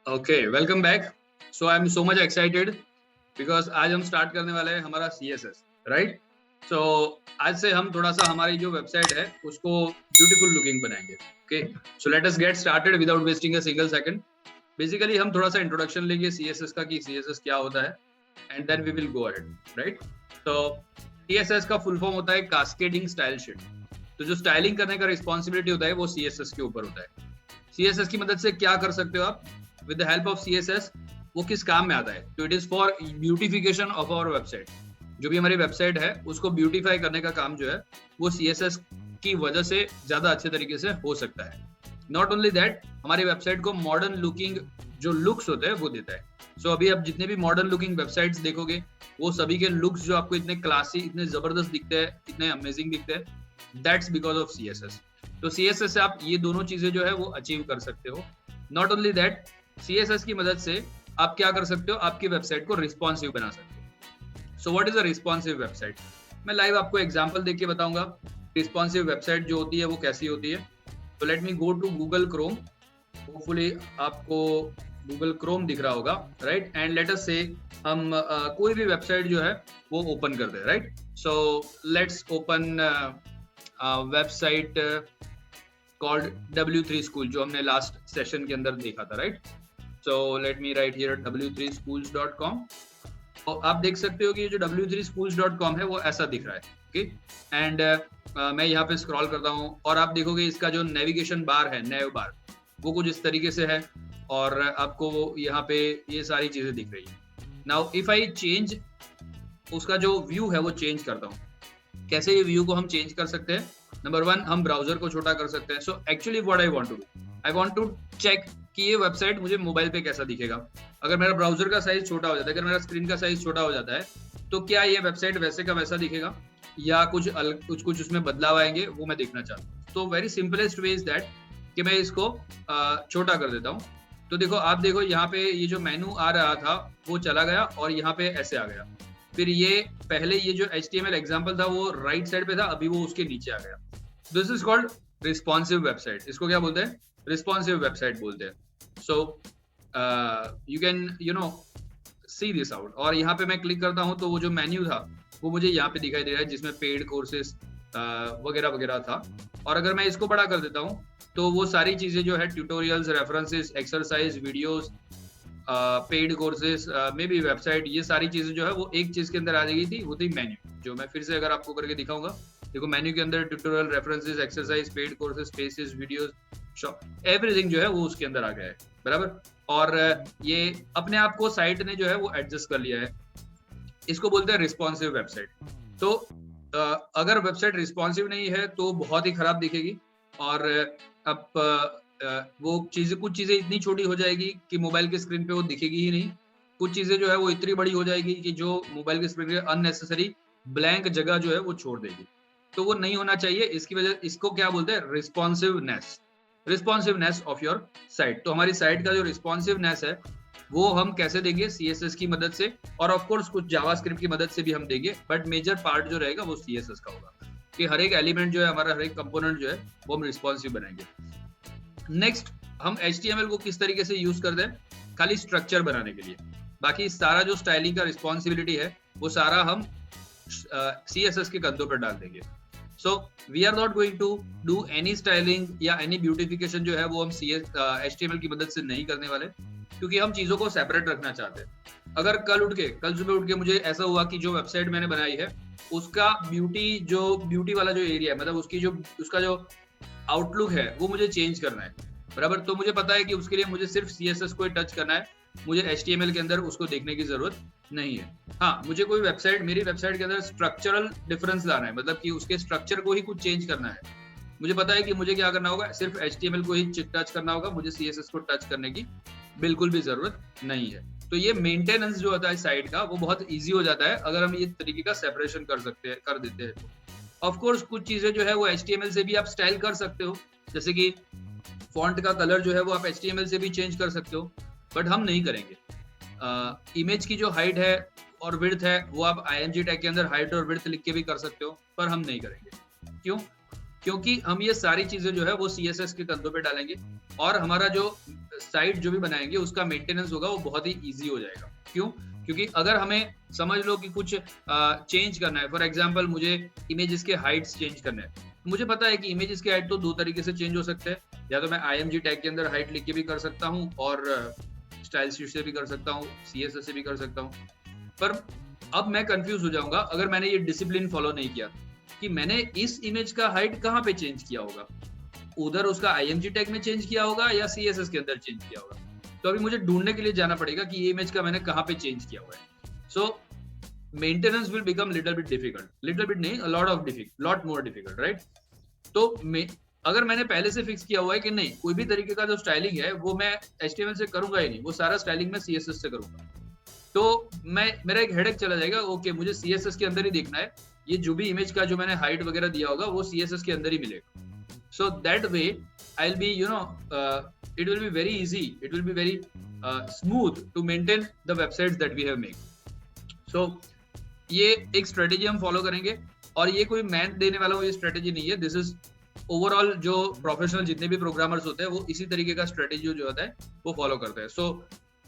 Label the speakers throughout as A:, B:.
A: Okay, welcome back. So I am so much excited because आज हम start करने वाले हैं हमारा CSS, राइट? सो आज से हम थोड़ा सा हमारी जो वेबसाइट है उसको ब्यूटीफुल लुकिंग बनाएंगे। Okay, so let us get started without wasting a single second. Basically हम थोड़ा सा इंट्रोडक्शन लेंगे CSS का कि CSS क्या होता है and then we will go ahead, right? तो CSS का फुल फॉर्म होता है कास्केडिंग स्टाइल शीट। तो जो स्टाइलिंग करने का रिस्पॉन्सिबिलिटी होता है वो CSS के ऊपर होता है। CSS की मदद से क्या कर सकते हो आप with the help of CSS? वो किस काम में आता है? तो it is for beautification of our website. जो भी हमारी वेबसाइट है उसको ब्यूटीफाई करने का काम जो है वो CSS की वजह से ज्यादा अच्छे तरीके से हो सकता है। नॉट ओनली दैट, हमारी वेबसाइट को मॉडर्न लुकिंग जो लुक्स होते हैं वो देता है। सो अभी आप जितने भी मॉडर्न लुकिंग वेबसाइट्स देखोगे वो सभी के लुक्स जो आपको इतने क्लासी, इतने जबरदस्त दिखते हैं, इतने अमेजिंग दिखते हैं, दैट्स बिकॉज ऑफ CSS। तो CSS से आप ये दोनों चीजें जो है वो अचीव कर सकते हो। नॉट ओनली दैट, CSS की मदद से आप क्या कर सकते हो, आपकी वेबसाइट को रिस्पॉन्सिव बना सकते हो। So what is a responsive website? मैं लाइव आपको एग्जांपल देके बताऊंगा रिस्पॉन्सिव वेबसाइट जो होती है वो कैसी होती है। तो let me go to Google Chrome. Hopefully आपको गूगल क्रोम दिख रहा होगा, राइट? एंड लेट अस से हम कोई भी वेबसाइट जो है वो ओपन कर दे, right? So let's open website called W3 school, जो हमने लास्ट सेशन के अंदर देखा था, right? So let me write here w3schools.com। तो आप देख सकते हो कि जो w3schools.com है वो ऐसा दिख रहा है, ओके? एंड मैं यहाँ पे स्क्रॉल करता हूँ और आप देखोगे इसका जो नेविगेशन बार है, नेव बार, वो कुछ इस तरीके से है और आपको यहाँ पे ये सारी चीजें दिख रही है। नाउ इफ आई चेंज उसका जो व्यू है वो चेंज करता हूँ। कैसे ये व्यू को हम चेंज कर सकते हैं? नंबर वन, हम ब्राउजर को छोटा कर सकते हैं। So actually what I want to do, I want to check कि ये वेबसाइट मुझे मोबाइल पे कैसा दिखेगा। अगर मेरा ब्राउजर का साइज छोटा हो जाता है, अगर मेरा स्क्रीन का साइज छोटा हो जाता है, तो क्या ये वेबसाइट वैसे का वैसा दिखेगा या कुछ अलग, कुछ उसमें बदलाव आएंगे, वो मैं देखना चाहता हूँ। तो very simplest way is that कि मैं इसको छोटा कर देता हूँ। तो देखो, आप देखो यहाँ पे ये जो मेनू आ रहा था वो चला गया और यहाँ पे ऐसे आ गया। फिर ये पहले ये जो HTML एग्जाम्पल था वो राइट साइड पे था, अभी वो उसके नीचे आ गया। This is called responsive website. इसको क्या बोलते हैं? रिस्पॉन्सिव वेबसाइट बोलते हैं। So you can see this out. और यहाँ पे मैं क्लिक करता हूँ तो वो जो मेन्यू था वो मुझे यहाँ पे दिखाई दे रहा है, जिसमें पेड कोर्सेज वगैरह वगैरह था। और अगर मैं इसको बड़ा कर देता हूँ तो वो सारी चीजें जो है, tutorials, references, exercise videos, paid courses, may be website, ये सारी चीजें जो है वो एक चीज के अंदर आ गई थी, वो थी मेन्यू। जो मैं फिर से अगर आपको करके दिखाऊंगा, देखो मेन्यू के अंदर tutorial, references, exercise, paid courses, spaces, videos, everything जो है वो उसके अंदर आ गया है, बराबर? और ये अपने आप को साइट ने जो है वो एडजस्ट कर लिया है। इसको बोलते हैं रिस्पॉन्सिव वेबसाइट। तो अगर वेबसाइट रिस्पॉन्सिव नहीं है तो बहुत ही खराब दिखेगी। और अब वो चीजें, कुछ चीजें इतनी छोटी हो जाएगी कि मोबाइल के स्क्रीन पे वो दिखेगी ही नहीं। कुछ चीजें जो है वो इतनी बड़ी हो जाएगी कि जो मोबाइल के स्क्रीन पे अननेसेसरी ब्लैंक जगह जो है वो छोड़ देगी। तो वो नहीं होना चाहिए। इसकी वजह, इसको क्या बोलते हैं? Responsiveness. Responsiveness of your site. तो हमारी साइट का जो रिस्पॉन्सिवनेस है वो हम कैसे देंगे? CSS की मदद से, और ऑफ कोर्स कुछ जावास्क्रिप्ट की मदद से भी हम देंगे, बट मेजर पार्ट जो रहेगा वो CSS का होगा कि हर एक एलिमेंट जो है हमारा, हर एक कंपोनेंट जो है वो हम रिस्पॉन्सिव बनाएंगे। नेक्स्ट, हम HTML को किस तरीके से यूज करते हैं? खाली स्ट्रक्चर बनाने के लिए। बाकी सारा जो स्टाइलिंग का रिस्पॉन्सिबिलिटी है वो सारा हम CSS के कंधों पर डाल देंगे। So we are not going to do any styling या एनी ब्यूटिफिकेशन जो है वो हम HTML की मदद से नहीं करने वाले, क्योंकि हम चीजों को सेपरेट रखना चाहते हैं। अगर कल सुबह उठ के मुझे ऐसा हुआ कि जो वेबसाइट मैंने बनाई है उसका ब्यूटी वाला जो एरिया है, मतलब उसका जो आउटलुक है वो मुझे चेंज करना है, बराबर? तो मुझे पता है कि उसके लिए मुझे सिर्फ CSS को ही टच करना है, मुझे HTML के अंदर उसको देखने की जरूरत नहीं है। हाँ, मुझे कोई वेबसाइट, मेरी वेबसाइट के अंदर स्ट्रक्चरल डिफरेंस लाना है, मतलब कि उसके स्ट्रक्चर को ही कुछ चेंज करना है। मुझे पता है कि मुझे क्या करना होगा, सिर्फ HTML को ही टच करना होगा, मुझे CSS को टच करने की बिल्कुल भी जरूरत नहीं है। तो ये मेंटेनेंस जो होता है साइट का वो बहुत ईजी हो जाता है अगर हम ये तरीके का सेपरेशन कर देते हैं तो। ऑफ कोर्स कुछ चीजें जो है वो HTML से भी आप स्टाइल कर सकते हो, जैसे कि फॉन्ट का कलर जो है वो आप HTML से भी चेंज कर सकते हो, बट हम नहीं करेंगे। इमेज की जो हाइट है और विड्थ है वो आप IMG टैग के अंदर हाइट और विड्थ लिख के भी कर सकते हो, पर हम नहीं करेंगे। क्यों? क्योंकि हम ये सारी चीजें जो है वो CSS के कंधों पे डालेंगे और हमारा जो साइट जो भी बनाएंगे उसका मेंटेनेंस होगा वो बहुत ही ईजी हो जाएगा। क्यों? क्योंकि अगर हमें समझ लो कि कुछ चेंज करना है, फॉर एग्जांपल मुझे इमेजेस के हाइट्स चेंज करना है, मुझे पता है कि इमेजेस की हाइट तो दो तरीके से चेंज हो सकते हैं, या तो मैं IMG टैग के अंदर हाइट लिख के भी कर सकता हूँ और स्टाइल शीट से भी कर सकता हूँ, CSS से भी कर सकता हूँ। पर अब मैं कंफ्यूज हो जाऊंगा अगर मैंने ये डिसिप्लिन फॉलो नहीं किया कि मैंने इस इमेज का हाइट कहाँ पे चेंज किया होगा, उधर उसका IMG टैग में चेंज किया होगा या CSS के अंदर चेंज किया होगा। तो अभी मुझे ढूंढने के लिए जाना पड़ेगा कि ये इमेज का मैंने कहाँ पे चेंज किया हुआ है। So maintenance will become little bit difficult, little bit नहीं, लॉट मोर डिफिकल्ट, राइट? तो अगर मैंने पहले से फिक्स किया हुआ है कि नहीं, कोई भी तरीके का जो स्टाइलिंग है वो मैं HTML से करूंगा ही नहीं, वो सारा स्टाइलिंग मैं CSS से करूंगा, तो मेरा एक हेडेक चला जाएगा। ओके, मुझे CSS के अंदर ही देखना है, ये जो भी इमेज का जो मैंने हाइट वगैरह दिया होगा वो CSS के अंदर ही मिलेगा। So that way I'll be, it will be very easy, it will be very smooth to maintain the websites that we have made. So ये एक स्ट्रेटेजी हम फॉलो करेंगे, और ये कोई मैं देने वाला ये स्ट्रेटेजी नहीं है, दिस इज ओवरऑल जो प्रोफेशनल जितने भी प्रोग्रामर्स होते हैं वो इसी तरीके का स्ट्रेटेजी जो होता है वो फॉलो करते हैं। सो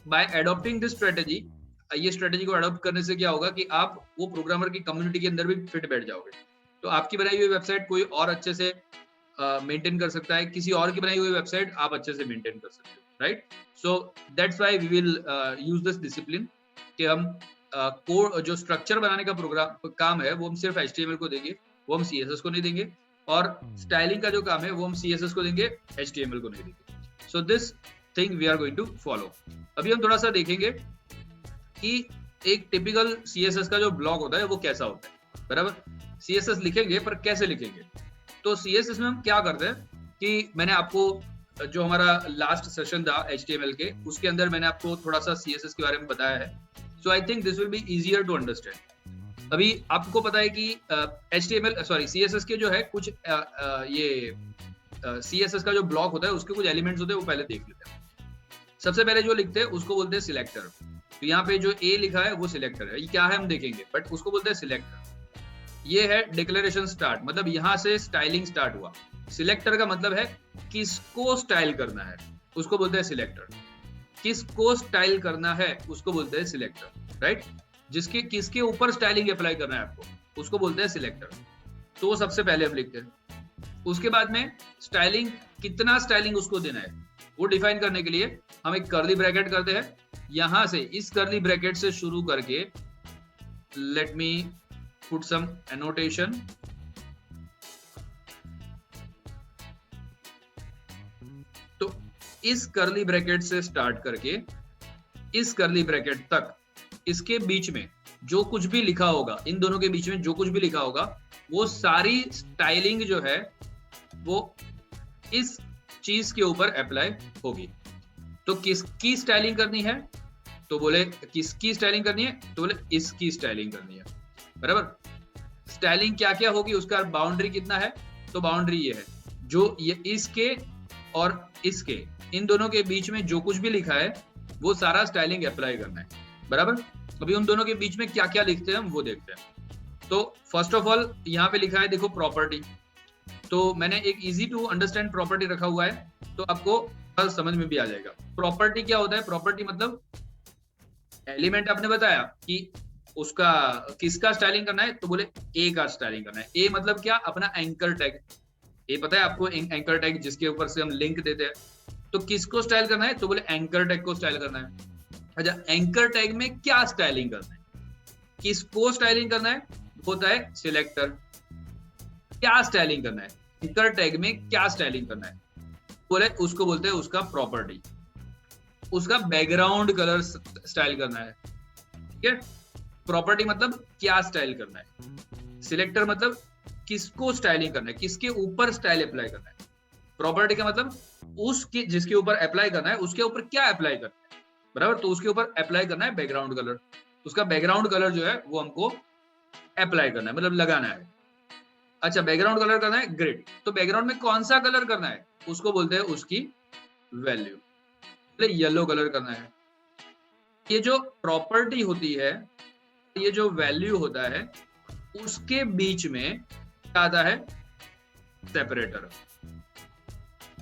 A: बाय एडॉप्टिंग दिस स्ट्रेटेजी, ये स्ट्रेटेजी को अडॉप्ट करने से क्या होगा कि आप वो प्रोग्रामर की कम्युनिटी के अंदर भी फिट बैठ जाओगे, तो आपकी बनाई हुई वेबसाइट कोई और अच्छे से मेंटेन कर सकता है, किसी और की बनाई हुई वेबसाइट आप अच्छे से मेंटेन कर सकते हो, right? So that's why we will use this discipline कि हम कोड जो स्ट्रक्चर बनाने का प्रोग्राम काम है वो हम सिर्फ HTML को देंगे, वो हम CSS को नहीं देंगे, और स्टाइलिंग का जो काम है वो हम CSS को देंगे, HTML को नहीं देंगे। So this thing we are going to follow. अभी हम थोड़ा सा देखेंगे कि एक टिपिकल CSS का जो ब्लॉक होता है वो कैसा होता है, बराबर? CSS लिखेंगे पर कैसे लिखेंगे? तो CSS में हम क्या करते हैं कि मैंने आपको जो हमारा लास्ट सेशन था HTML के, उसके अंदर मैंने आपको थोड़ा सा CSS के बारे में बताया है। So I think this will be easier to understand. अभी आपको पता है कि CSS के जो है कुछ ये CSS का जो ब्लॉक होता है उसके कुछ एलिमेंट्स होते हैं, वो पहले देख लेते हैं। सबसे पहले जो लिखते हैं उसको बोलते हैं सिलेक्टर। तो यहाँ पे जो A लिखा है वो सिलेक्टर है, ये क्या है हम देखेंगे, बट उसको बोलते हैं सिलेक्टर। ये है डिक्लेरेशन स्टार्ट, मतलब यहाँ से स्टाइलिंग स्टार्ट हुआ। सिलेक्टर का मतलब है किसको स्टाइल करना है, उसको बोलते हैं सिलेक्टर। किसको स्टाइल करना है उसको बोलते हैं सिलेक्टर, राइट? किसके ऊपर स्टाइलिंग अप्लाई करना है आपको, उसको बोलते हैं सिलेक्टर। तो सबसे पहले हम लिखते हैं। उसके बाद में स्टाइलिंग, कितना स्टाइलिंग उसको देना है वो डिफाइन करने के लिए हम एक कर्ली ब्रैकेट करते हैं। यहां से इस कर्ली ब्रैकेट से शुरू करके, let me put some annotation, तो इस कर्ली ब्रैकेट से स्टार्ट करके इस कर्ली ब्रैकेट तक, इसके बीच में जो कुछ भी लिखा होगा, इन दोनों के बीच में जो कुछ भी लिखा होगा वो सारी स्टाइलिंग जो है वो इस चीज के ऊपर अप्लाई होगी। तो किसकी स्टाइलिंग करनी है, तो बोले किसकी स्टाइलिंग करनी है, तो बोले इसकी स्टाइलिंग करनी है, बराबर? स्टाइलिंग क्या क्या होगी, उसका बाउंड्री कितना है, तो बाउंड्री ये है, जो ये इसके और इसके, इन दोनों के बीच में जो कुछ भी लिखा है वो सारा स्टाइलिंग अप्लाई करना है, बराबर? अभी उन दोनों के बीच में क्या क्या लिखते हैं हम वो देखते हैं। तो फर्स्ट ऑफ ऑल यहाँ पे लिखा है, देखो, प्रॉपर्टी। तो मैंने एक इजी टू अंडरस्टैंड प्रॉपर्टी रखा हुआ है, तो आपको समझ में भी आ जाएगा। प्रॉपर्टी क्या होता है? प्रॉपर्टी मतलब एलिमेंट आपने बताया कि उसका किसका स्टाइलिंग करना है, तो बोले A का स्टाइलिंग करना है। A मतलब क्या? अपना एंकर टैग। ये पता है आपको, एंकर टैग जिसके ऊपर से हम लिंक देते हैं। तो किसको स्टाइल करना है, तो बोले एंकर टैग को स्टाइल करना है। अच्छा, एंकर टैग में क्या स्टाइलिंग करना है, किसको स्टाइलिंग करना है, होता है सिलेक्टर। क्या स्टाइलिंग करना है, एंकर टैग में क्या स्टाइलिंग करना है, बोले उसको बोलते हैं उसका प्रॉपर्टी। उसका बैकग्राउंड कलर स्टाइल करना है, ठीक है? प्रॉपर्टी मतलब क्या स्टाइल करना है, सिलेक्टर मतलब किसको स्टाइलिंग करना है, किसके ऊपर स्टाइल अप्लाई करना है। प्रॉपर्टी का मतलब उसके जिसके ऊपर अप्लाई करना है उसके ऊपर क्या अप्लाई करना है, बराबर? तो उसके ऊपर अप्लाई करना है बैकग्राउंड कलर। उसका बैकग्राउंड कलर जो है वो हमको अप्लाई करना है, मतलब लगाना है। अच्छा, बैकग्राउंड कलर करना है, ग्रेट। तो बैकग्राउंड में कौन सा कलर करना है, उसको बोलते हैं उसकी वैल्यू। येलो कलर करना है। ये जो प्रॉपर्टी होती है, ये जो वैल्यू होता है, उसके बीच में क्या आता है, सेपरेटर।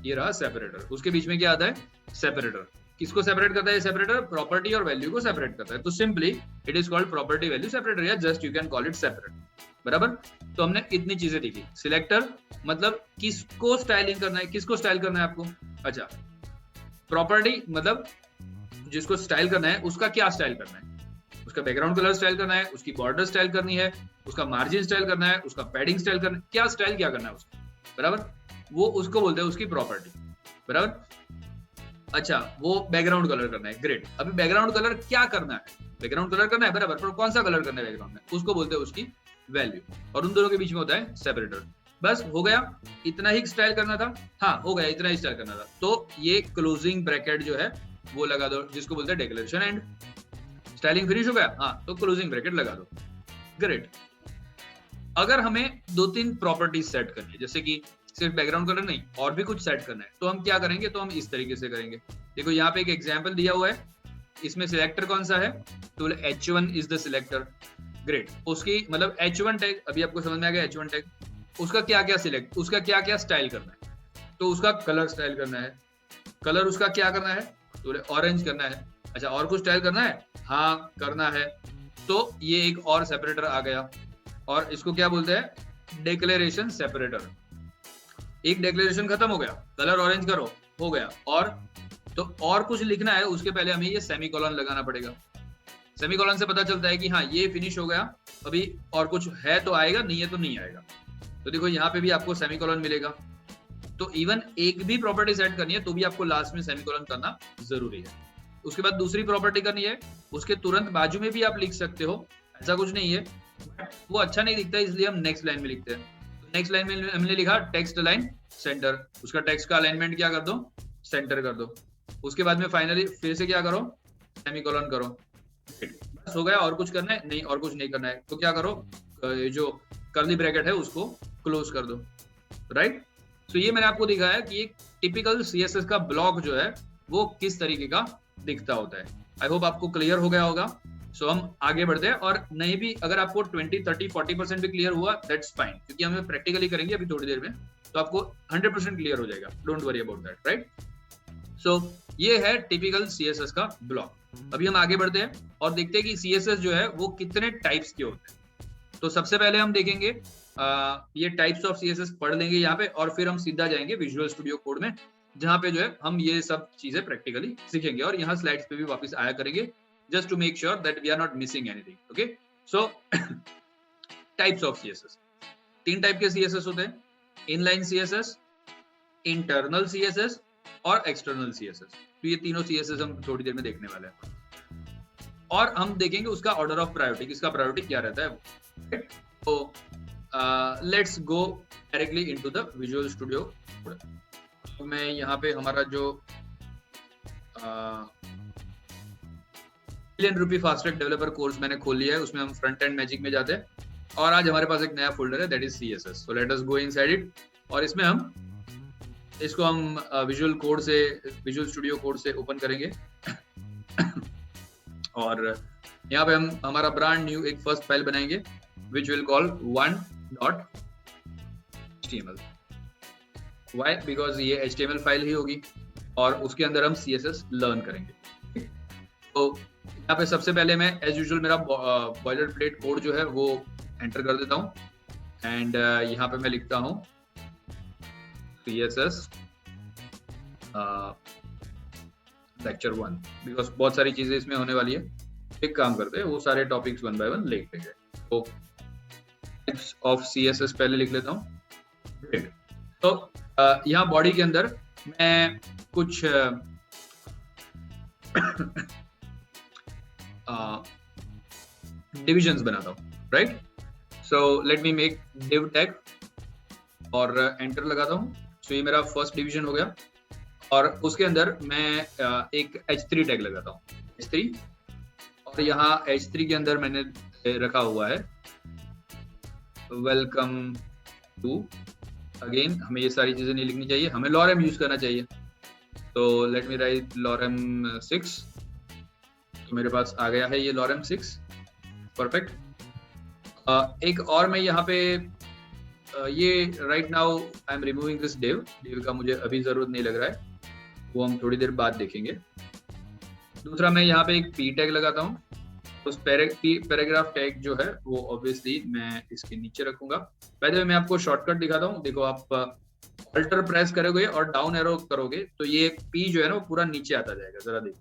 A: ये रहा सेपरेटर, उसके बीच में क्या आता है, सेपरेटर। किसको सेपरेट करता है सेपरेटर, प्रॉपर्टी और वैल्यू को सेपरेट करता है। तो simply it is called property value separator, या just you can call it separate, बराबर। तो हमने इतनी चीजें देखी। सिलेक्टर मतलब किसको स्टाइलिंग करना है, किसको स्टाइल करना है आपको। अच्छा, प्रॉपर्टी मतलब जिसको स्टाइल करना है उसका क्या स्टाइल करना है, उसका बैकग्राउंड कलर स्टाइल करना है, उसकी बॉर्डर स्टाइल करनी है, उसका मार्जिन स्टाइल करना है, उसका पैडिंग स्टाइल करना है, क्या स्टाइल क्या करना है उसका, बराबर। वो उसको बोलते हैं उसकी प्रॉपर्टी, बराबर। अच्छा, वो बैकग्राउंड कलर करना है, ग्रेट। अभी बैकग्राउंड कलर क्या करना है, बैकग्राउंड कलर करना है, बराबर, पर कौन सा कलर करना है बैकग्राउंड में, उसको बोलते हैं उसकी वैल्यू। और उन दोनों के बीच में होता है सेपरेटर। बस हो गया, इतना ही स्टाइल करना था। हाँ, हो गया, इतना ही स्टाइल करना था। तो ये क्लोजिंग ब्रैकेट जो है वो लगा दो, जिसको बोलते हैं डिक्लेरेशन एंड। स्टाइलिंग फिनिश हो गया, हाँ, तो क्लोजिंग ब्रैकेट लगा दो, ग्रेट। अगर हमें 2-3 प्रॉपर्टीज सेट करनी है, जैसे कि सिर्फ बैकग्राउंड कलर नहीं और भी कुछ सेट करना है, तो हम क्या करेंगे, तो हम इस तरीके से करेंगे। देखो यहाँ पे एक एग्जांपल दिया हुआ है, इसमें सिलेक्टर कौन सा है, तो H1 is the selector, great. उसकी मतलब H1 टैग, अभी आपको समझ में आ गया H1 टैग, उसका क्या क्या सिलेक्ट, उसका क्या क्या स्टाइल करना है, तो उसका कलर स्टाइल करना है। कलर उसका क्या करना है, तो ऑरेंज करना है। अच्छा, और कुछ स्टाइल करना है, हाँ करना है। तो ये एक और सेपरेटर आ गया, और इसको क्या बोलते हैं, डिक्लेरेशन सेपरेटर। एक डिक्लेरेशन खत्म हो गया, कलर ऑरेंज करो, हो गया। और तो और कुछ लिखना है, उसके पहले हमें ये सेमीकोलन लगाना पड़ेगा। सेमीकोलन से पता चलता है कि हाँ ये फिनिश हो गया, अभी और कुछ है तो आएगा, नहीं है तो नहीं आएगा। तो देखो यहाँ पे भी आपको सेमीकोलन मिलेगा। तो इवन एक भी प्रॉपर्टी सेट करनी है तो भी आपको लास्ट में सेमीकोलन करना जरूरी है। उसके बाद दूसरी प्रॉपर्टी करनी है, उसके तुरंत बाजू में भी आप लिख सकते हो, ऐसा कुछ नहीं है, वो अच्छा नहीं दिखता है, इसलिए हम नेक्स्ट लाइन में लिखते हैं। नेक्स्ट लाइन में हमने लिखा टेक्स्ट अलाइन सेंटर, उसका टेक्स्ट का अलाइनमेंट क्या कर दो, सेंटर कर दो। उसके बाद में फाइनली फिर से क्या करो, सेमीकोलन करो, बस हो गया। और कुछ करना है नहीं, और कुछ नहीं करना है, तो क्या करो, जो कर्ली ब्रैकेट है उसको क्लोज कर दो, राइट। तो ये मैंने आपको दिखाया कि एक टिपिकल CSS का ब्लॉक जो है वो किस तरीके का दिखता होता है। आई होप आपको क्लियर हो गया होगा। सो हम आगे बढ़ते हैं, और नहीं भी अगर आपको 20, 30, 40% भी क्लियर हुआ दैट्स फाइन, क्योंकि हम प्रैक्टिकली करेंगे अभी थोड़ी देर में, तो आपको 100% क्लियर हो जाएगा, don't worry about that, right. So ये है टिपिकल CSS का ब्लॉक। अभी हम आगे बढ़ते हैं और देखते हैं कि CSS जो है वो कितने टाइप्स के होते हैं। तो सबसे पहले हम देखेंगे ये टाइप्स ऑफ CSS पढ़ लेंगे यहाँ पे, और फिर हम सीधा जाएंगे विजुअल स्टूडियो कोड में, जहाँ पे जो है हम ये सब चीजें प्रैक्टिकली सीखेंगे, और यहाँ स्लाइड्स पे भी वापस आया करेंगे, just to make sure that we are not missing anything. Okay, so types of CSS, 3 type के CSS होते हैं, inline CSS, internal CSS और external CSS। तो ये तीनों CSS हम थोड़ी देर में देखने वाले हैं, और हम देखेंगे उसका ऑर्डर ऑफ प्रायोरिटी, किसका प्रायोरिटी क्या रहता है वो। तो let's go directly into the visual studio. तो मैं यहाँ पे हमारा जो ₹1,000,000 फास्ट ट्रैक डेवलपर कोर्स मैंने खोल लिया है, उसमें हम फ्रंट एंड मैजिक में जाते हैं, और आज हमारे पास एक नया फोल्डर है that is CSS। So let us go inside it, और इसमें हम इसको हम विजुअल कोड से, विजुअल स्टूडियो कोड से ओपन करेंगे और यहाँ पे हम हमारा ब्रांड न्यू एक फर्स्ट फाइल बनाएंगे which will call 1.html। Why, because ये HTML फाइल ही होगी, और उसके अंदर हम CSS लर्न करेंगे। तो यहाँ पे सबसे पहले मैं एज यूजुअल मेरा बॉयलर प्लेट कोड जो है वो एंटर कर देता हूँ, एंड यहाँ पे मैं लिखता हूँ CSS लेक्चर 1, बिकॉज बहुत सारी चीजें इसमें होने वाली है। एक काम करते हैं, वो सारे टॉपिक्स 1 by 1 लिख लेंगे। तो टाइप्स ऑफ CSS पहले लिख लेता हूँ। तो यहाँ बॉडी के अंदर मैं कुछ डिविजन्स बनाता हूँ, right. So let me make div tag और एंटर लगाता हूँ। सो ये मेरा फर्स्ट डिवीजन हो गया, और उसके अंदर मैं एक H3 टैग लगाता हूँ, H3, और यहाँ H3 के अंदर मैंने रखा हुआ है वेलकम टू। अगेन हमें ये सारी चीजें नहीं लिखनी चाहिए, हमें lorem यूज करना चाहिए। तो लेट मी राइट lorem 6। तो मेरे पास आ गया है ये lorem 6, परफेक्ट। एक और मैं यहाँ पे ये right now I am removing this div का मुझे अभी जरूरत नहीं लग रहा है, वो हम थोड़ी देर बाद देखेंगे। दूसरा मैं यहाँ पे एक पी टैग लगाता हूँ, उस पैराग्राफ टैग जो है वो ऑब्वियसली मैं इसके नीचे रखूंगा। पहले मैं आपको शॉर्टकट दिखाता हूँ, देखो आप अल्टर प्रेस करोगे और डाउन एरो करोगे तो ये पी जो है ना वो पूरा नीचे आता जाएगा, जरा देखो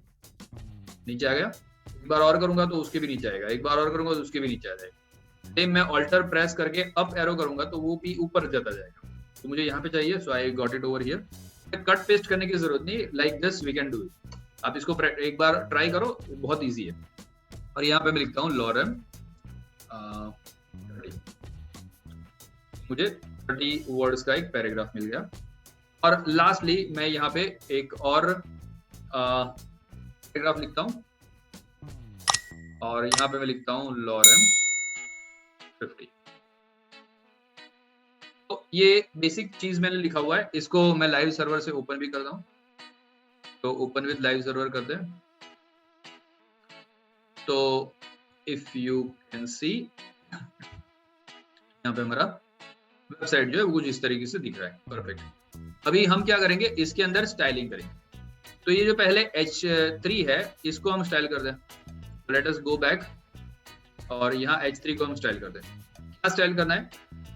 A: नीचे आ गया। एक बार और करूंगा तो उसके भी नीचे आएगा, एक बार और करूंगा तो उसके भी नीचे आ जाएगा। सेम मैं अल्टर प्रेस करके अप एरो करूंगा तो वो पी ऊपर जाता जाएगा। तो मुझे यहाँ पे चाहिए, so I got it over here. Cut paste करने की जरूरत नहीं, like this we can do it. आप इसको एक बार ट्राई करो, बहुत ईजी है। और यहाँ पे मैं लिखता हूँ लॉरेम, मुझे 30 वर्ड्स का एक पैराग्राफ मिल गया। और लास्टली मैं यहाँ पे एक और पैराग्राफ लिखता हूँ और यहाँ पे मैं लिखता हूँ लॉरेम 50। तो ये बेसिक चीज मैंने लिखा हुआ है, इसको मैं लाइव सर्वर से ओपन भी करता हूँ। तो ओपन विद लाइव सर्वर करते हैं। तो इफ यू कैन सी यहाँ पे हमारा वेबसाइट जो है वो कुछ इस तरीके से दिख रहा है, परफेक्ट। अभी हम क्या करेंगे, इसके अंदर स्टाइलिंग करेंगे। तो ये जो पहले H3 है इसको हम स्टाइल कर दें। लेट अस गो बैक और यहाँ H3 को हम स्टाइल कर दें। क्या स्टाइल करना है,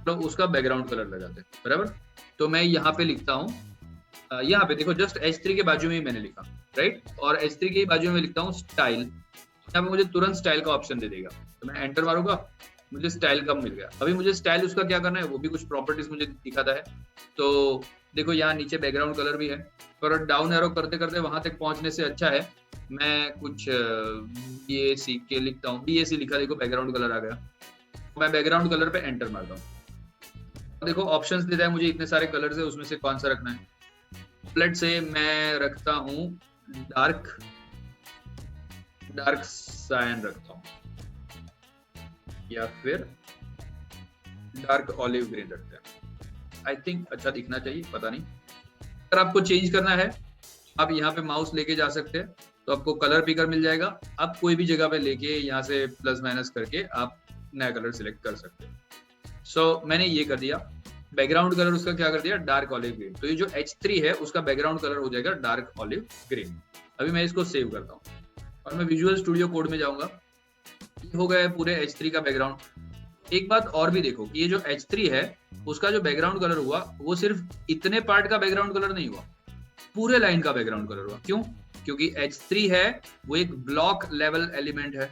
A: तो उसका बैकग्राउंड कलर लगाते हैं, बराबर। तो मैं यहाँ पे लिखता हूँ, यहाँ पे देखो जस्ट H3 के बाजू में ही मैंने लिखा, राइट। और H3 के बाजू में लिखता हूँ स्टाइल। यहाँ पे मुझे तुरंत स्टाइल का ऑप्शन दे देगा, तो मैं एंटर मारूंगा, मुझे स्टाइल कम मिल गया। अभी मुझे स्टाइल उसका क्या करना है, वो भी कुछ प्रॉपर्टीज मुझे दिखाता है। तो देखो यहाँ नीचे बैकग्राउंड कलर भी है, पर डाउन एरो करते करते वहां तक पहुंचने से अच्छा है मैं कुछ BAC के लिखता हूँ। BAC लिखा, देखो बैकग्राउंड कलर आ गया। मैं बैकग्राउंड कलर पे एंटर मारता हूँ। देखो ऑप्शंस देता है मुझे, इतने सारे कलर्स है, उसमें से कौन सा रखना है। लेट से मैं रखता हूँ डार्क सायन रखता हूँ, या फिर डार्क ऑलिव ग्रीन रखते हैं। आई थिंक अच्छा दिखना चाहिए, पता नहीं। अगर आपको चेंज करना है आप यहाँ पे माउस लेके जा सकते हैं, तो आपको कलर पिकर मिल जाएगा। आप कोई भी जगह पे लेके यहाँ से प्लस माइनस करके आप नया कलर सिलेक्ट कर सकते हैं। सो मैंने ये कर दिया। बैकग्राउंड कलर उसका क्या कर दिया, डार्क ऑलिव ग्रीन। तो ये जो H3 है उसका बैकग्राउंड कलर हो जाएगा डार्क ऑलिव ग्रीन। अभी मैं इसको सेव करता हूँ और मैं विजुअल स्टूडियो कोड में जाऊंगा। हो गया है पूरे H3 का बैकग्राउंड। एक बात और भी देखो कि ये जो H3 है उसका जो बैकग्राउंड कलर हुआ वो सिर्फ इतने पार्ट का बैकग्राउंड कलर नहीं हुआ, पूरे लाइन का बैकग्राउंड कलर हुआ। क्यों? क्योंकि H3 है वो एक ब्लॉक लेवल एलिमेंट है।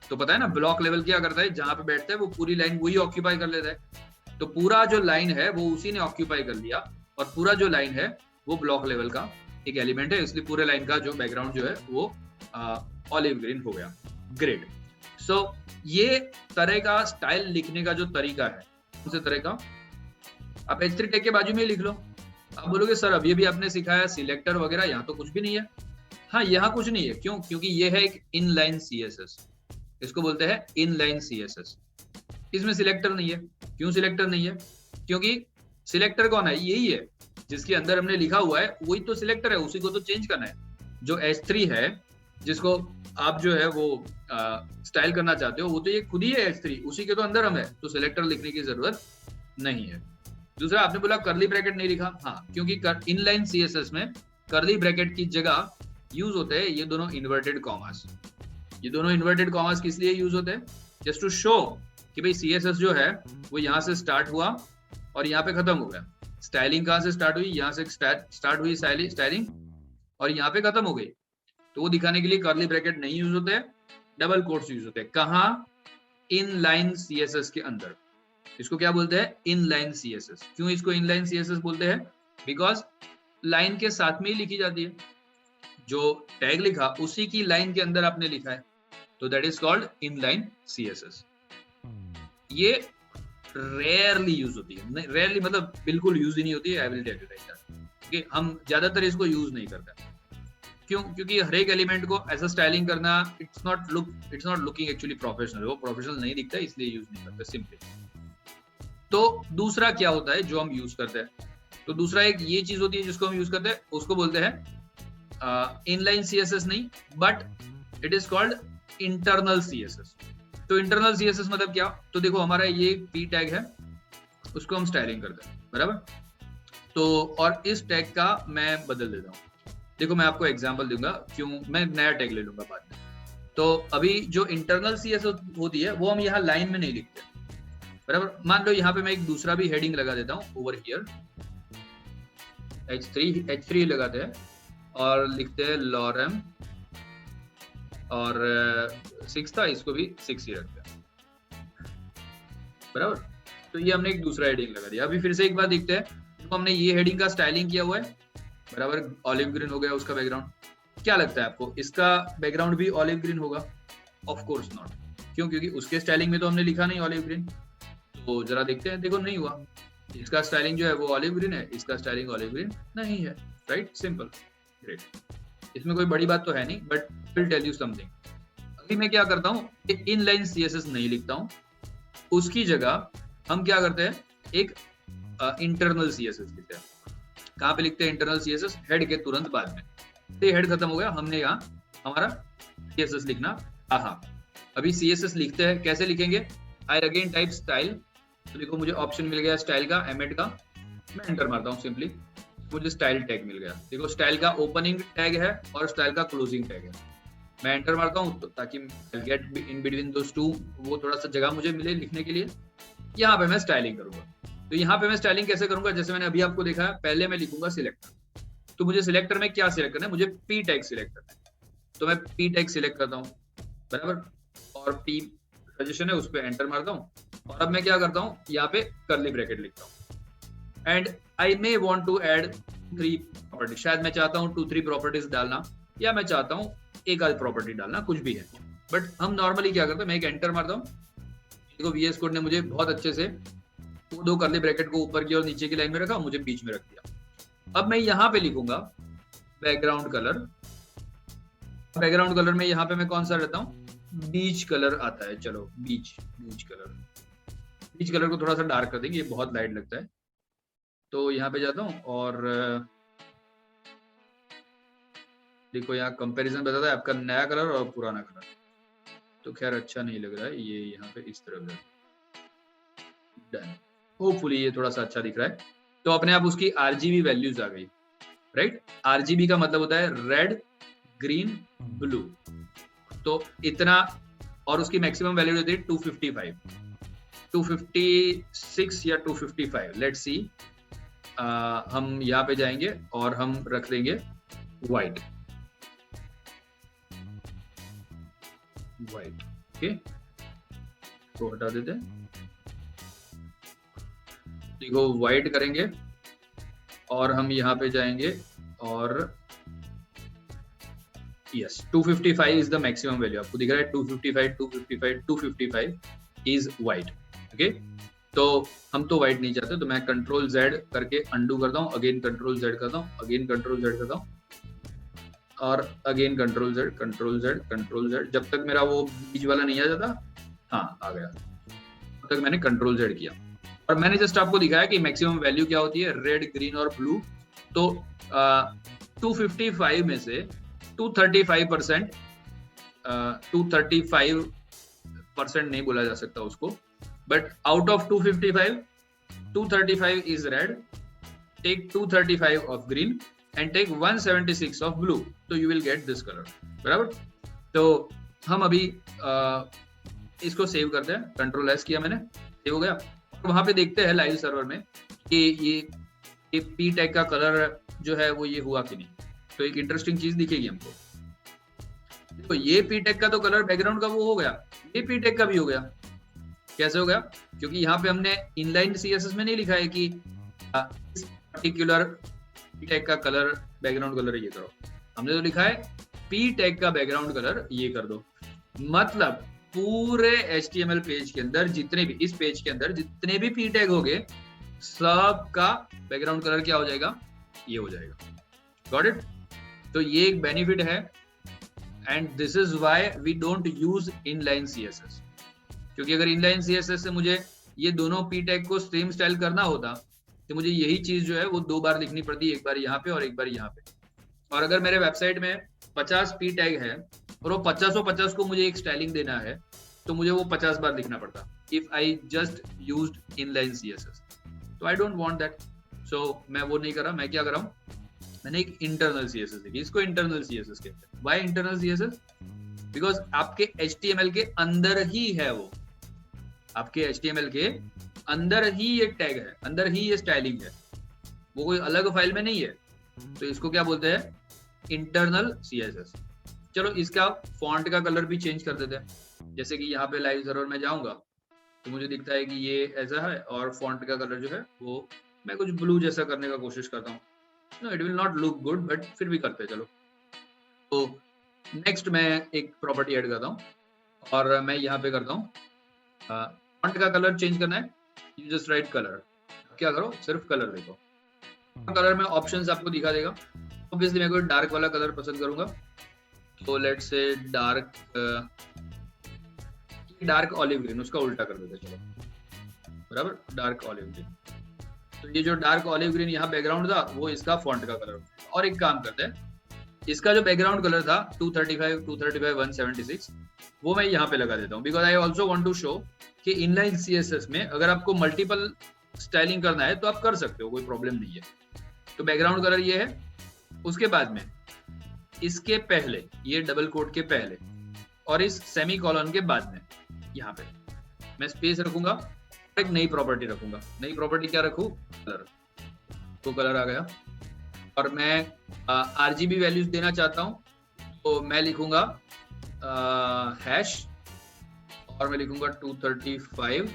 A: तो पता है ना ब्लॉक लेवल क्या करता है, जहां पे बैठता है वो पूरी लाइन वही ऑक्यूपाई कर लेता है। तो पूरा जो लाइन है वो उसी ने ऑक्यूपाई कर लिया, और पूरा जो लाइन है वो ब्लॉक लेवल का एक एलिमेंट है, इसलिए पूरे लाइन का जो बैकग्राउंड जो है वो ऑलिव ग्रीन हो गया। ग्रेट। सो ये तरह का स्टाइल लिखने का जो तरीका है, उस तरह का आप H3 टैग के बाजू में ही लिख लो। आप बोलोगे सर अभी भी आपने सिखाया सिलेक्टर वगैरह, यहाँ तो कुछ भी नहीं है। हाँ, यहाँ कुछ नहीं है। क्यों? क्योंकि ये है एक इनलाइन CSS, इसको बोलते हैं इनलाइन CSS। इसमें सिलेक्टर नहीं है। क्यों सिलेक्टर नहीं है? क्योंकि सिलेक्टर कौन है, यही है जिसके अंदर हमने लिखा हुआ है, वही तो सिलेक्टर है, उसी को तो चेंज करना है। जो H3 है जिसको आप जो है वो स्टाइल करना चाहते हो, वो तो ये खुद ही है H3, उसी के तो अंदर हम है, तो सिलेक्टर लिखने की जरूरत नहीं है। दूसरा आपने बोला करली ब्रैकेट नहीं लिखा। हाँ, क्योंकि इनलाइन CSS में करली ब्रैकेट की जगह यूज होते हैं ये दोनों इन्वर्टेड कॉमास। ये दोनों इन्वर्टेड कॉमास किस लिए यूज होते हैं? जस्ट टू शो कि भाई CSS जो है वो यहाँ से स्टार्ट हुआ और यहाँ पे खत्म हो गया। स्टाइलिंग कहाँ से स्टार्ट हुई, यहाँ से स्टार्ट हुई स्टाइलिंग और यहाँ पे खत्म हो गई। तो वो दिखाने के लिए करली ब्रैकेट नहीं यूज होते हैं, डबल कोट्स यूज होते हैं। कहाँ? इनलाइन CSS के अंदर। इसको क्या बोलते हैं? Inline CSS। क्यों इसको इनलाइन CSS बोलते हैं? बिकॉज लाइन के साथ में ही लिखी जाती है। जो टैग लिखा उसी की लाइन के अंदर आपने लिखा है, तो that is called inline CSS। ये रेयरली यूज होती है, रेयरली मतलब बिल्कुल यूज ही नहीं होती है। I will tell you like that कि हम ज्यादातर इसको यूज नहीं करते। क्यों? क्योंकि हर एक एलिमेंट को ऐसा स्टाइलिंग करना it's not looking actually professional, वो प्रोफेशनल नहीं दिखता, इसलिए यूज नहीं करते सिंपली। तो दूसरा क्या होता है जो हम यूज करते हैं? तो दूसरा एक ये चीज होती है जिसको हम यूज करते हैं, उसको बोलते हैं इनलाइन CSS नहीं, but it is called internal CSS। तो इंटरनल CSS मतलब क्या? तो देखो हमारा ये P टैग है उसको हम स्टाइलिंग करते हैं, बराबर। तो और इस टैग का मैं बदल देता हूँ। देखो मैं आपको एग्जांपल दूंगा क्यों, मैं नया टैग ले लूंगा बाद में। तो अभी जो इंटरनल सीएसएस होती है वो हम यहाँ लाइन में नहीं लिखते, बराबर। मान लो यहाँ पे मैं एक दूसरा भी हेडिंग लगा देता हूँ, ओवर हियर H3 लगाते हैं और लिखते हैं लॉरेम, और 6 था, इसको भी 6 ही रखते हैं, बराबर। तो ये हमने एक दूसरा हेडिंग लगा दिया। अभी फिर से एक बार देखते हैं, तो हमने ये हेडिंग का स्टाइलिंग किया हुआ है, बराबर। ऑलिव ग्रीन हो गया उसका बैकग्राउंड। क्या लगता है आपको इसका बैकग्राउंड भी ऑलिव ग्रीन होगा? Of course not. क्यों? क्योंकि उसके स्टाइलिंग में तो हमने लिखा नहीं ऑलिव ग्रीन। तो जरा देखते हैं, देखो नहीं हुआ। इसका स्टाइलिंग जो है वो ऑलिव ग्रीन है, इसका स्टाइलिंग ऑलिव ग्रीन नहीं है, राइट, सिंपल, ग्रेट। इसमें कोई बड़ी बात तो है नहीं, but will tell you something. अभी मैं क्या करता हूँ, इनलाइन सीएसएस नहीं लिखता हूँ, उसकी जगह हम क्या करते हैं, एक इंटरनल सीएसएस लिखते हैं। कहाँ पे लिखते हैं इंटरनल सीएसएस? हेड के तुरंत बाद में। ये हेड खत्म हो गया, हमने यहाँ हमारा सीएसएस लिखना। हाँ, अभी सीएसएस लिखते हैं, कैसे लिखेंगे? I again type style. तो देखो मुझे ऑप्शन मिल गया स्टाइल का, एमएड का, मैं एंटर मारता हूँ सिंपली, मुझे स्टाइल टैग मिल गया। देखो स्टाइल का ओपनिंग टैग है और स्टाइल का क्लोजिंग टैग है। मैं एंटर मारता हूँ तो ताकि get in between those two, वो थोड़ा सा जगह मुझे मिले लिखने के लिए। यहाँ पे मैं स्टाइलिंग करूंगा। तो यहाँ पे मैं स्टाइलिंग कैसे करूंगा? जैसे मैंने अभी आपको देखा है, पहले मैं लिखूंगा सिलेक्टर। तो मुझे सिलेक्टर में क्या सिलेक्ट करना है? मुझे पी टैग सिलेक्ट करना है। तो मैं पी टैग सिलेक्ट करता हूँ, बराबर, और पी सजेशन है उस पर एंटर मारता हूँ। और अब मैं क्या करता हूँ, यहाँ पे कर्ली ब्रैकेट लिखता हूँ। And I may want to add 3 property. शायद मैं चाहता हूँ 2-3 प्रॉपर्टीज डालना, या मैं चाहता हूँ एक आध प्रॉपर्टी डालना, कुछ भी है। बट हम नॉर्मली क्या करते हैं, मैं एक एंटर मारता हूँ। देखो VS कोड ने मुझे बहुत अच्छे से 2 कर्ली ब्रैकेट को ऊपर की और नीचे की लाइन में रखा, मुझे बीच में रख दिया। अब मैं यहाँ पे लिखूंगा बैकग्राउंड कलर। बैकग्राउंड कलर में यहाँ पे मैं कौन सा रहता हूँ? बीच कलर आता है। चलो बीच कलर को थोड़ा सा डार्क कर देंगे, ये बहुत लाइट लगता है। तो यहाँ पे जाता हूँ और देखो यहाँ कंपैरिजन बताता है आपका नया कलर और पुराना कलर। तो खैर अच्छा नहीं लग रहा है ये, यहाँ पे इस तरह डन। होपफुली ये थोड़ा सा अच्छा दिख रहा है। तो अपने आप उसकी RGB वैल्यूज आ गई, राइट। RGB का मतलब होता है रेड, ग्रीन, ब्लू। तो इतना, और उसकी मैक्सिमम वैल्यू होती है 255, 256 या 255, लेट्स सी। हम यहाँ पे जाएंगे और हम रख देंगे व्हाइट, ओके, तो हटा देते हैं। देखो व्हाइट करेंगे और हम यहाँ पे जाएंगे और yes 255 is the maximum value. आपको दिख रहा है 255 इज व्हाइट, ओके। तो हम तो व्हाइट नहीं चाहते, तो मैं कंट्रोल Z करके अंडू करता हूँ, अगेन कंट्रोल Z करता हूँ, अगेन कंट्रोल Z करता हूँ, और अगेन कंट्रोल Z। जब तक मेरा वो बीच वाला नहीं आ जाता, हाँ आ गया, तब तक मैंने कंट्रोल Z किया। और मैंने जस्ट आपको दिखाया कि मैक्सिमम वैल्यू क्या होती है, रेड, ग्रीन और ब्लू। तो 255 में से 235%, 235% नहीं बोला जा सकता उसको, but out of 255, 235 is red, take 235 of green and take 176 of blue, तो you will get this colour, बराबर। तो हम अभी इसको सेव करते हैं, कंट्रोल S किया मैंने, सेव हो गया। वहां पे देखते हैं लाइव सर्वर में कि ये पी टैग का कलर जो है वो ये हुआ कि नहीं। तो एक इंटरेस्टिंग चीज दिखेगी हमको। देखो ये पी टैग का तो कलर बैकग्राउंड का वो हो गया, ये पी टैग का भी हो गया। कैसे हो गया? क्योंकि यहाँ पे हमने इनलाइन सीएसएस में नहीं लिखा है कि इस पर्टिकुलर पी टैग का कलर बैकग्राउंड कलर ये करो। हमने तो लिखा है पी टैग का बैकग्राउंड कलर ये कर दो। मतलब पूरे HTML पेज के अंदर जितने भी, इस पेज के अंदर जितने भी पी टैग हो गए, सबका बैकग्राउंड कलर क्या हो जाएगा? ये हो जाएगा। Got it? तो ये एक बेनिफिट है, and this is why we don't use inline CSS. क्योंकि अगर इनलाइन सीएसएस से मुझे ये दोनों पी टैग को सेम स्टाइल करना होता तो मुझे यही चीज जो है वो 2 बार लिखनी पड़ती, एक बार यहाँ पे और एक बार यहाँ पे। और अगर मेरे वेबसाइट में 50 पी टैग है और वो 50 को मुझे एक स्टाइलिंग देना है, तो मुझे वो 50 बार लिखना पड़ता if I just used inline CSS. तो आई डोंट वांट दैट, सो मैं वो नहीं कर रहा। मैं क्या कर रहा हूँ, मैंने एक इंटरनल सीएसएस लिखी, इसको इंटरनल सीएसएस कहते हैं। Why internal CSS? बिकॉज आपके HTML के अंदर ही है वो, आपके HTML के अंदर ही ये टैग है, अंदर ही ये स्टाइलिंग है, वो कोई अलग फाइल में नहीं है। तो इसको क्या बोलते हैं, इंटरनल सीएसएस। चलो इसका फॉन्ट का कलर भी चेंज कर देते हैं। जैसे कि यहाँ पे लाइव सर्वर में जाऊंगा तो मुझे दिखता है कि ये ऐसा है, और फॉन्ट का कलर जो है वो मैं कुछ ब्लू जैसा करने का कोशिश करता हूँ। No, it will not look good, but फिर भी करते हैं चलो। तो नेक्स्ट मैं एक प्रॉपर्टी ऐड करता हूँ और मैं यहाँ पे करता हूँ फॉन्ट का कलर चेंज करना है, यू जस्ट राइट कलर। क्या करो, सिर्फ कलर देखो, कलर में ऑप्शंस आपको दिखा देगा। ऑब्वियसली मैं कोई डार्क वाला कलर पसंद करूंगा, तो let's say dark olive green, उसका उल्टा कर देते चलो, बराबर, डार्क ऑलिव ग्रीन। तो ये जो डार्क ऑलिव ग्रीन यहाँ बैकग्राउंड था वो इसका फॉन्ट का कलर। और एक काम करते हैं, इसका जो बैकग्राउंड कलर था 235, 176 वो मैं यहाँ पे लगा देता हूँ, because I also want to show कि इनलाइन सीएसएस में अगर आपको मल्टीपल स्टाइलिंग करना है तो आप कर सकते हो, कोई प्रॉब्लम नहीं है। तो बैकग्राउंड कलर ये है। उसके बाद में इसके पहले, ये डबल कोट के पहले और इस सेमी कॉलन के बाद में यहाँ पे मैं स्पेस रखूंगा, एक नई प्रॉपर्टी रखूंगा। नई प्रॉपर्टी क्या रखूं, कलर। तो कलर आ गया। और मैं RGB वैल्यूज देना चाहता हूं, तो मैं लिखूंगा हैश, और मैं लिखूंगा 235,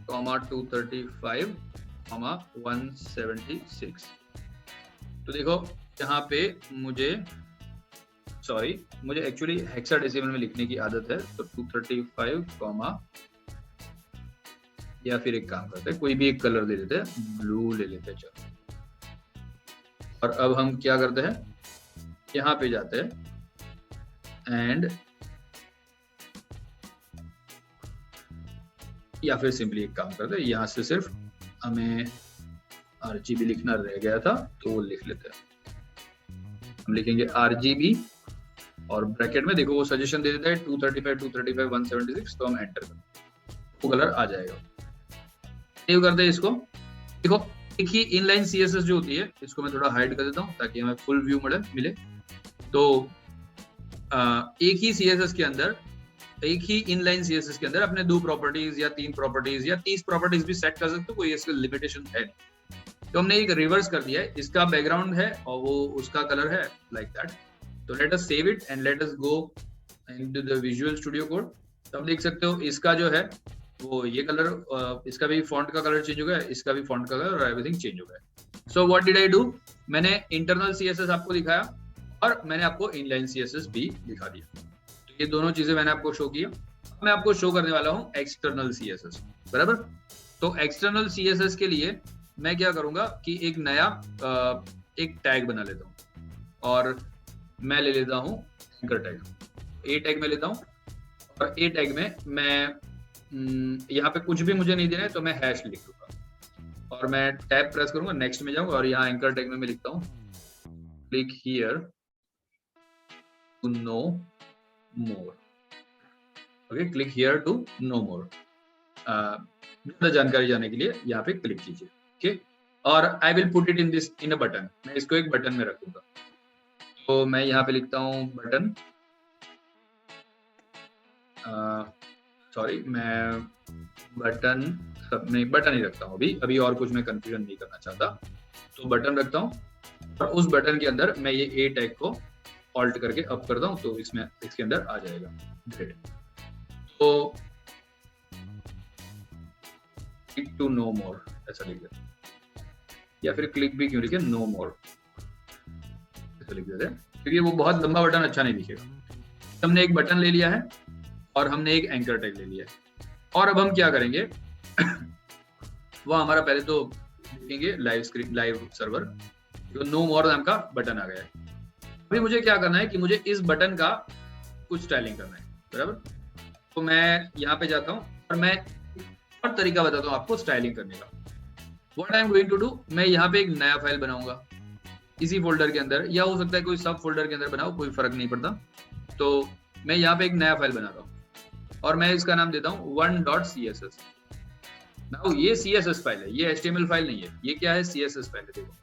A: 235, 176। तो देखो यहाँ पे मुझे एक्चुअली हेक्साडेसिमल में लिखने की आदत है, तो 235, या फिर एक काम करते हैं, कोई भी एक कलर ले लेते हैं, ब्लू ले लेते हैं चलो। और अब हम क्या करते हैं, यहाँ पे जाते हैं एंड या फिर सिंपली एक काम करते हैं, यहाँ से सिर्फ हमें RGB लिखना रह गया था तो वो लिख लेते हैं। हम लिखेंगे RGB और ब्रैकेट में देखो वो सजेशन दे देता है 235, 176, तो हम एंटर करते हैं, वो कलर आ जाएगा। सेव करते हैं इसको। देखो एक ही इनलाइन सीएसएस जो होती है, इसको मैं थोड़ा हाइड कर देता हूँ ताकि हमें फुल व्यू मिले। तो एक ही सीएसएस के अंदर, एक ही इनलाइन सीएसएस के अंदर अपने 2 प्रॉपर्टीज या 3 प्रॉपर्टीज या 30 प्रॉपर्टीज भी सेट कर सकते हो, कोई इसका लिमिटेशन है नहीं। तो हमने एक रिवर्स कर दिया है, इसका बैकग्राउंड है और वो उसका कलर है, लाइक दैट। तो let us save it and let us go into the visual studio code. तो आप देख सकते हो इसका जो है वो ये कलर, इसका भी फॉन्ट का कलर चेंज हो गया है, इसका भी फॉन्ट का कलर और एवरीथिंग चेंज हो गया है। So what did I do, मैंने इंटरनल सीएसएस आपको दिखाया और मैंने आपको इनलाइन सीएसएस भी दिखा दिया। तो ये दोनों चीजें मैंने आपको शो किया। मैं आपको शो करने वाला हूँ एक्सटर्नल सीएसएस, बराबर। तो एक्सटर्नल सीएसएस के लिए मैं क्या करूंगा कि एक नया एक टैग बना लेता हूँ और मैं ले लेता हूँ एंकर टैग। ए टैग में लेता हूँ और ए टैग में मैं यहाँ पे कुछ भी मुझे नहीं देना है, तो मैं हैश लिख दूंगा और मैं टैब प्रेस करूंगा, नेक्स्ट में जाऊंगा और यहाँ एंकर टैग में मैं लिखता हूँ click here to know more. Okay, click here to know more. ज्यादा जानकारी जाने के लिए यहाँ पे क्लिक कीजिए। ओके, और I will put it in a button. मैं इसको एक बटन में रखूंगा, तो मैं यहाँ पे लिखता हूँ बटन। सॉरी, मैं बटन ही रखता हूँ अभी और कुछ मैं कंफ्यूजन नहीं करना चाहता, तो बटन रखता हूँ। और उस बटन के अंदर मैं ये ए टैग को ऑल्ट करके अप करता हूँ, तो इसमें इसके अंदर आ जाएगा। ग्रेट। तो क्लिक टू नो मोर ऐसा लिख देते, या फिर क्लिक भी क्यों लिखे, नो मोर ऐसा लिख देते, क्योंकि वो बहुत लंबा बटन अच्छा नहीं दिखेगा। हमने एक बटन ले लिया है और हमने एक एंकर टैग ले लिया है, और अब हम क्या करेंगे वो हमारा पहले तो देखेंगे लाइव सर्वर, तो नो मोर नाम का बटन आ गया है। अभी मुझे क्या करना है कि मुझे इस बटन का कुछ स्टाइलिंग करना है, बराबर। तो मैं यहाँ पे जाता हूँ और मैं और तरीका बताता हूँ आपको स्टाइलिंग करने का। What I am going to do, मैं यहाँ पे एक नया फाइल बनाऊंगा इसी फोल्डर के अंदर, या हो सकता है कोई सब फोल्डर के अंदर बनाओ, कोई फर्क नहीं पड़ता। तो मैं यहाँ पे एक नया फाइल बना रहा हूँ और मैं इसका नाम देता हूँ 1.css। नाउ ये CSS फाइल है, ये HTML फाइल नहीं है। ये क्या है? CSS फाइल है, देखो,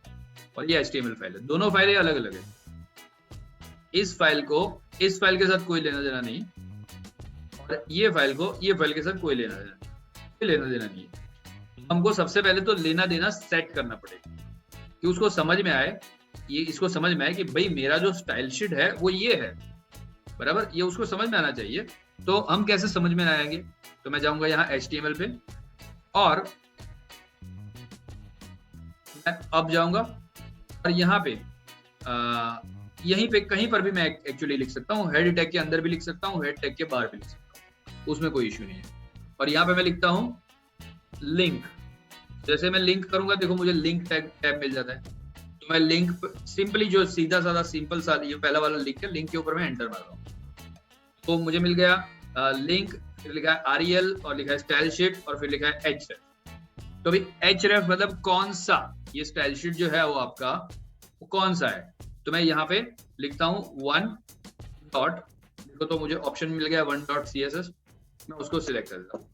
A: और ये HTML फाइल है। दोनों फाइलें अलग अलग है। इस फाइल को इस फाइल के साथ कोई लेना देना नहीं, और ये फाइल को ये फाइल के साथ कोई लेना देना नहीं है। हमको सबसे पहले तो लेना देना सेट करना पड़ेगा कि उसको समझ में आए, इसको समझ में आए कि भाई मेरा जो स्टाइल शीट है वो ये है, बराबर, ये उसको समझ में आना चाहिए। तो हम कैसे समझ में आएंगे? तो मैं जाऊंगा यहाँ HTML पे, और मैं अब जाऊंगा, और यहाँ पे यहीं पे कहीं पर भी मैं एक्चुअली लिख सकता हूँ। हेड टैग के अंदर भी लिख सकता हूँ, हेड टैग के बाहर भी लिख सकता हूँ, उसमें कोई इश्यू नहीं है। और यहाँ पे मैं लिखता हूँ लिंक। जैसे मैं लिंक करूंगा, देखो मुझे लिंक टैब मिल जाता है। तो मैं लिंक सिंपली जो सीधा साधा सिंपल सा ये पहला वाला लिंक है, लिंक के ऊपर मैं एंटर मार रहा हूँ, तो मुझे मिल गया लिंक, फिर लिखा है REL, और लिखा है स्टाइल शीट, और फिर लिखा है href। तो अभी href मतलब कौन सा, ये स्टाइल शीट जो है वो आपका वो कौन सा है। तो मैं यहाँ पे लिखता हूँ 1 डॉट, देखो तो मुझे ऑप्शन मिल गया 1.css, मैं उसको सिलेक्ट कर देता हूँ।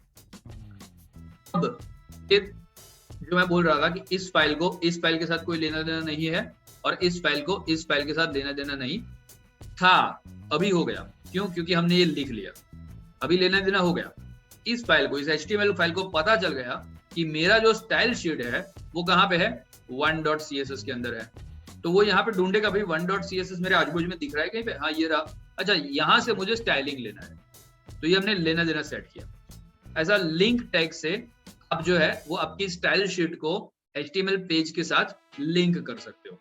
A: अब ये जो मैं बोल रहा था कि इस फाइल को इस फाइल के साथ कोई लेना देना नहीं है, और इस फाइल को इस फाइल के साथ लेना देना नहीं था, अभी हो गया। क्यों? क्योंकि हमने ये लिख लिया, अभी लेना देना हो गया। इस फाइल को, इस HTML फाइल को पता चल गया कि मेरा जो स्टाइल शीट है वो कहाँ पे है, 1.css के अंदर है। तो वो यहाँ पे ढूंढेगा भाई 1.css मेरे आजू बाजू में दिख रहा है कहीं पे, हाँ ये रहा, अच्छा यहाँ से मुझे स्टाइलिंग लेना है। तो ये हमने लेना देना सेट किया। ऐसा लिंक टैग से आप जो है वो आपकी स्टाइल शीट को HTML पेज के साथ लिंक कर सकते हो,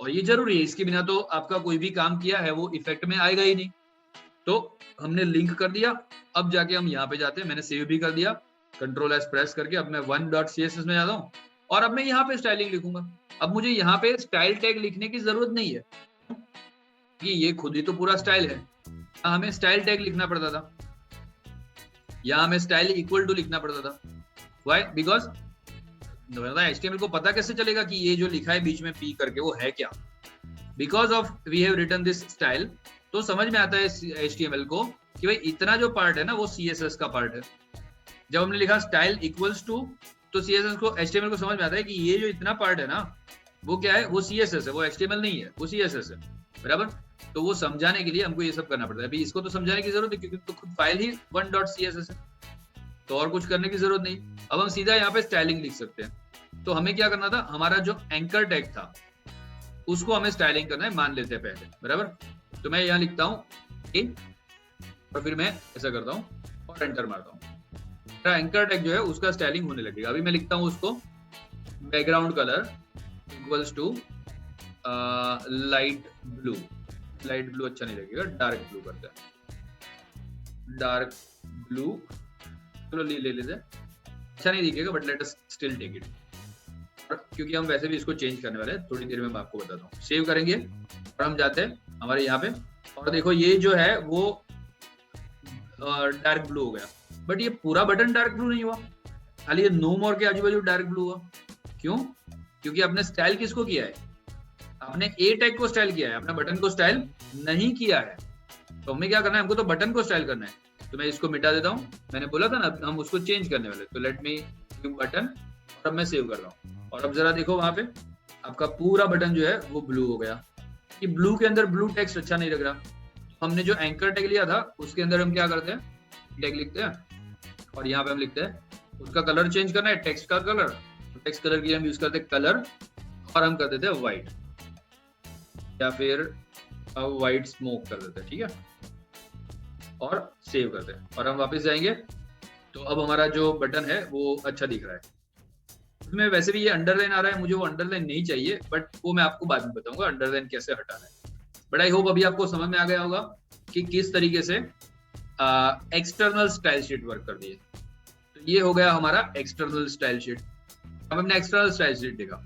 A: और ये जरूरी है, इसके बिना तो आपका कोई भी काम किया है वो इफेक्ट में आएगा ही नहीं। तो हमने लिंक कर दिया। अब जाके हम यहाँ पे जाते हैं, मैंने सेव भी कर दिया, Ctrl+S प्रेस करके अब मैं 1.css में जाता हूँ, और अब मैं यहाँ पे स्टाइलिंग लिखूंगा। अब मुझे यहाँ पे स्टाइल टैग लिखने की जरूरत नहीं है कि ये खुद ही तो पूरा स्टाइल है। हमें स्टाइल टैग लिखना पड़ता था, यहाँ हमें स्टाइल इक्वल टू लिखना पड़ता था। व्हाई? बिकॉज HTML को पता कैसे चलेगा कि ये जो लिखा है बीच में P करके वो है क्या? Because of we have written this style, तो समझ में आता है HTML को कि भाई इतना जो पार्ट है ना वो CSS का पार्ट है। जब हमने लिखा स्टाइल इक्वल्स टू, तो CSS को HTML को समझ में आता है कि ये जो इतना पार्ट है ना वो क्या है, वो CSS है, वो HTML नहीं है, वो CSS है, बराबर। तो वो समझाने के लिए हमको ये सब करना पड़ता है। अभी इसको तो समझाने की जरूरत है क्योंकि तो खुद फाइल ही 1.css है, तो और कुछ करने की जरूरत नहीं। अब हम सीधा यहाँ पे स्टाइलिंग लिख सकते हैं। तो हमें क्या करना था, हमारा जो एंकर टैग था उसको हमें स्टाइलिंग करना है, मान लेते हैं पहले, बराबर। तो मैं यहाँ लिखता हूँ A, और फिर मैं ऐसा करता हूँ और एंटर मारता हूँ। मेरा एंकर टैग जो है उसका स्टाइलिंग होने लगेगा। अभी मैं लिखता हूँ उसको background colour equals to light blue. Light blue अच्छा नहीं लगेगा, डार्क ब्लू करते हैं, डार्क ब्लू, चलो ले लेते हैं, अच्छा नहीं दिखेगा but let us still take it, क्योंकि हम वैसे भी इसको चेंज करने वाले हैं, थोड़ी देर में मैं आपको बताता हूँ। सेव करेंगे और हम जाते हैं हमारे यहाँ पे, और देखो ये जो है वो डार्क ब्लू हो गया, बट ये पूरा बटन डार्क ब्लू नहीं हुआ, खाली ये नो मोर के आजू बाजू डार्क ब्लू हुआ। क्यों? क्योंकि आपने स्टाइल किसको किया है, आपने A टैग को स्टाइल किया है, आपने बटन को स्टाइल नहीं किया है। तो हमें क्या करना है, हमको तो बटन को स्टाइल करना है। तो मैं इसको मिटा देता हूँ, मैंने बोला था ना हम उसको चेंज करने वाले, तो लेट मी गिव बटन, और अब मैं सेव कर रहा हूँ। और अब जरा देखो वहां पे आपका पूरा बटन जो है वो ब्लू हो गया। कि ब्लू के अंदर ब्लू टेक्स्ट अच्छा नहीं लग रहा, हमने जो एंकर टैग लिया था उसके अंदर हम क्या करते हैं, टैग लिखते हैं, और यहाँ पे हम लिखते हैं उसका कलर चेंज करना है, टेक्स्ट का कलर। टेक्स्ट कलर के लिए हम यूज करते हैं कलर, और हम कर देते हैं व्हाइट, या फिर व्हाइट स्मोक कर देते हैं, ठीक है, और सेव करते हैं। और हम वापस जाएंगे तो अब हमारा जो बटन है वो अच्छा दिख रहा है। इसमें वैसे भी ये अंडरलाइन आ रहा है, मुझे वो अंडरलाइन नहीं चाहिए, बट वो मैं आपको बाद में बताऊंगा अंडरलाइन कैसे हटाना है। बट आई होप अभी आपको समझ में आ गया होगा कि किस तरीके से एक्सटर्नल स्टाइल शीट वर्क कर दी है। तो ये हो गया हमारा एक्सटर्नल स्टाइल शीट। अब हमने एक्सटर्नल स्टाइल शीट देखा,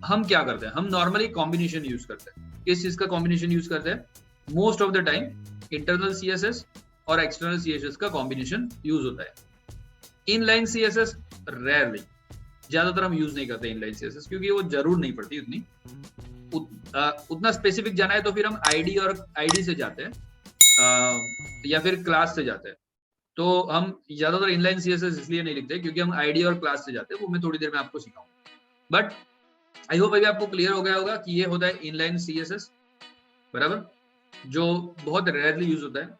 A: हम क्या करते हैं, हम नॉर्मली कॉम्बिनेशन यूज करते हैं। किस चीज का कॉम्बिनेशन यूज करते हैं, most of the time internal CSS और एक्सटर्नल CSS का कॉम्बिनेशन यूज होता है। इनलाइन CSS रेयरली, ज्यादातर हम यूज नहीं करते इनलाइन CSS, क्योंकि वो जरूर नहीं पड़ती उतनी, उतना स्पेसिफिक जाना है तो फिर हम आईडी और आईडी से जाते हैं, या फिर क्लास से जाते हैं। तो हम ज्यादातर इनलाइन सीएसएस इसलिए नहीं लिखते क्योंकि हम आईडी और क्लास से जाते हैं, वो मैं थोड़ी देर में आपको सिखाऊंगा। बट आई होप अभी आपको क्लियर हो गया होगा कि ये होता है इनलाइन सीएसएस, बराबर, जो बहुत रेयरली यूज होता है।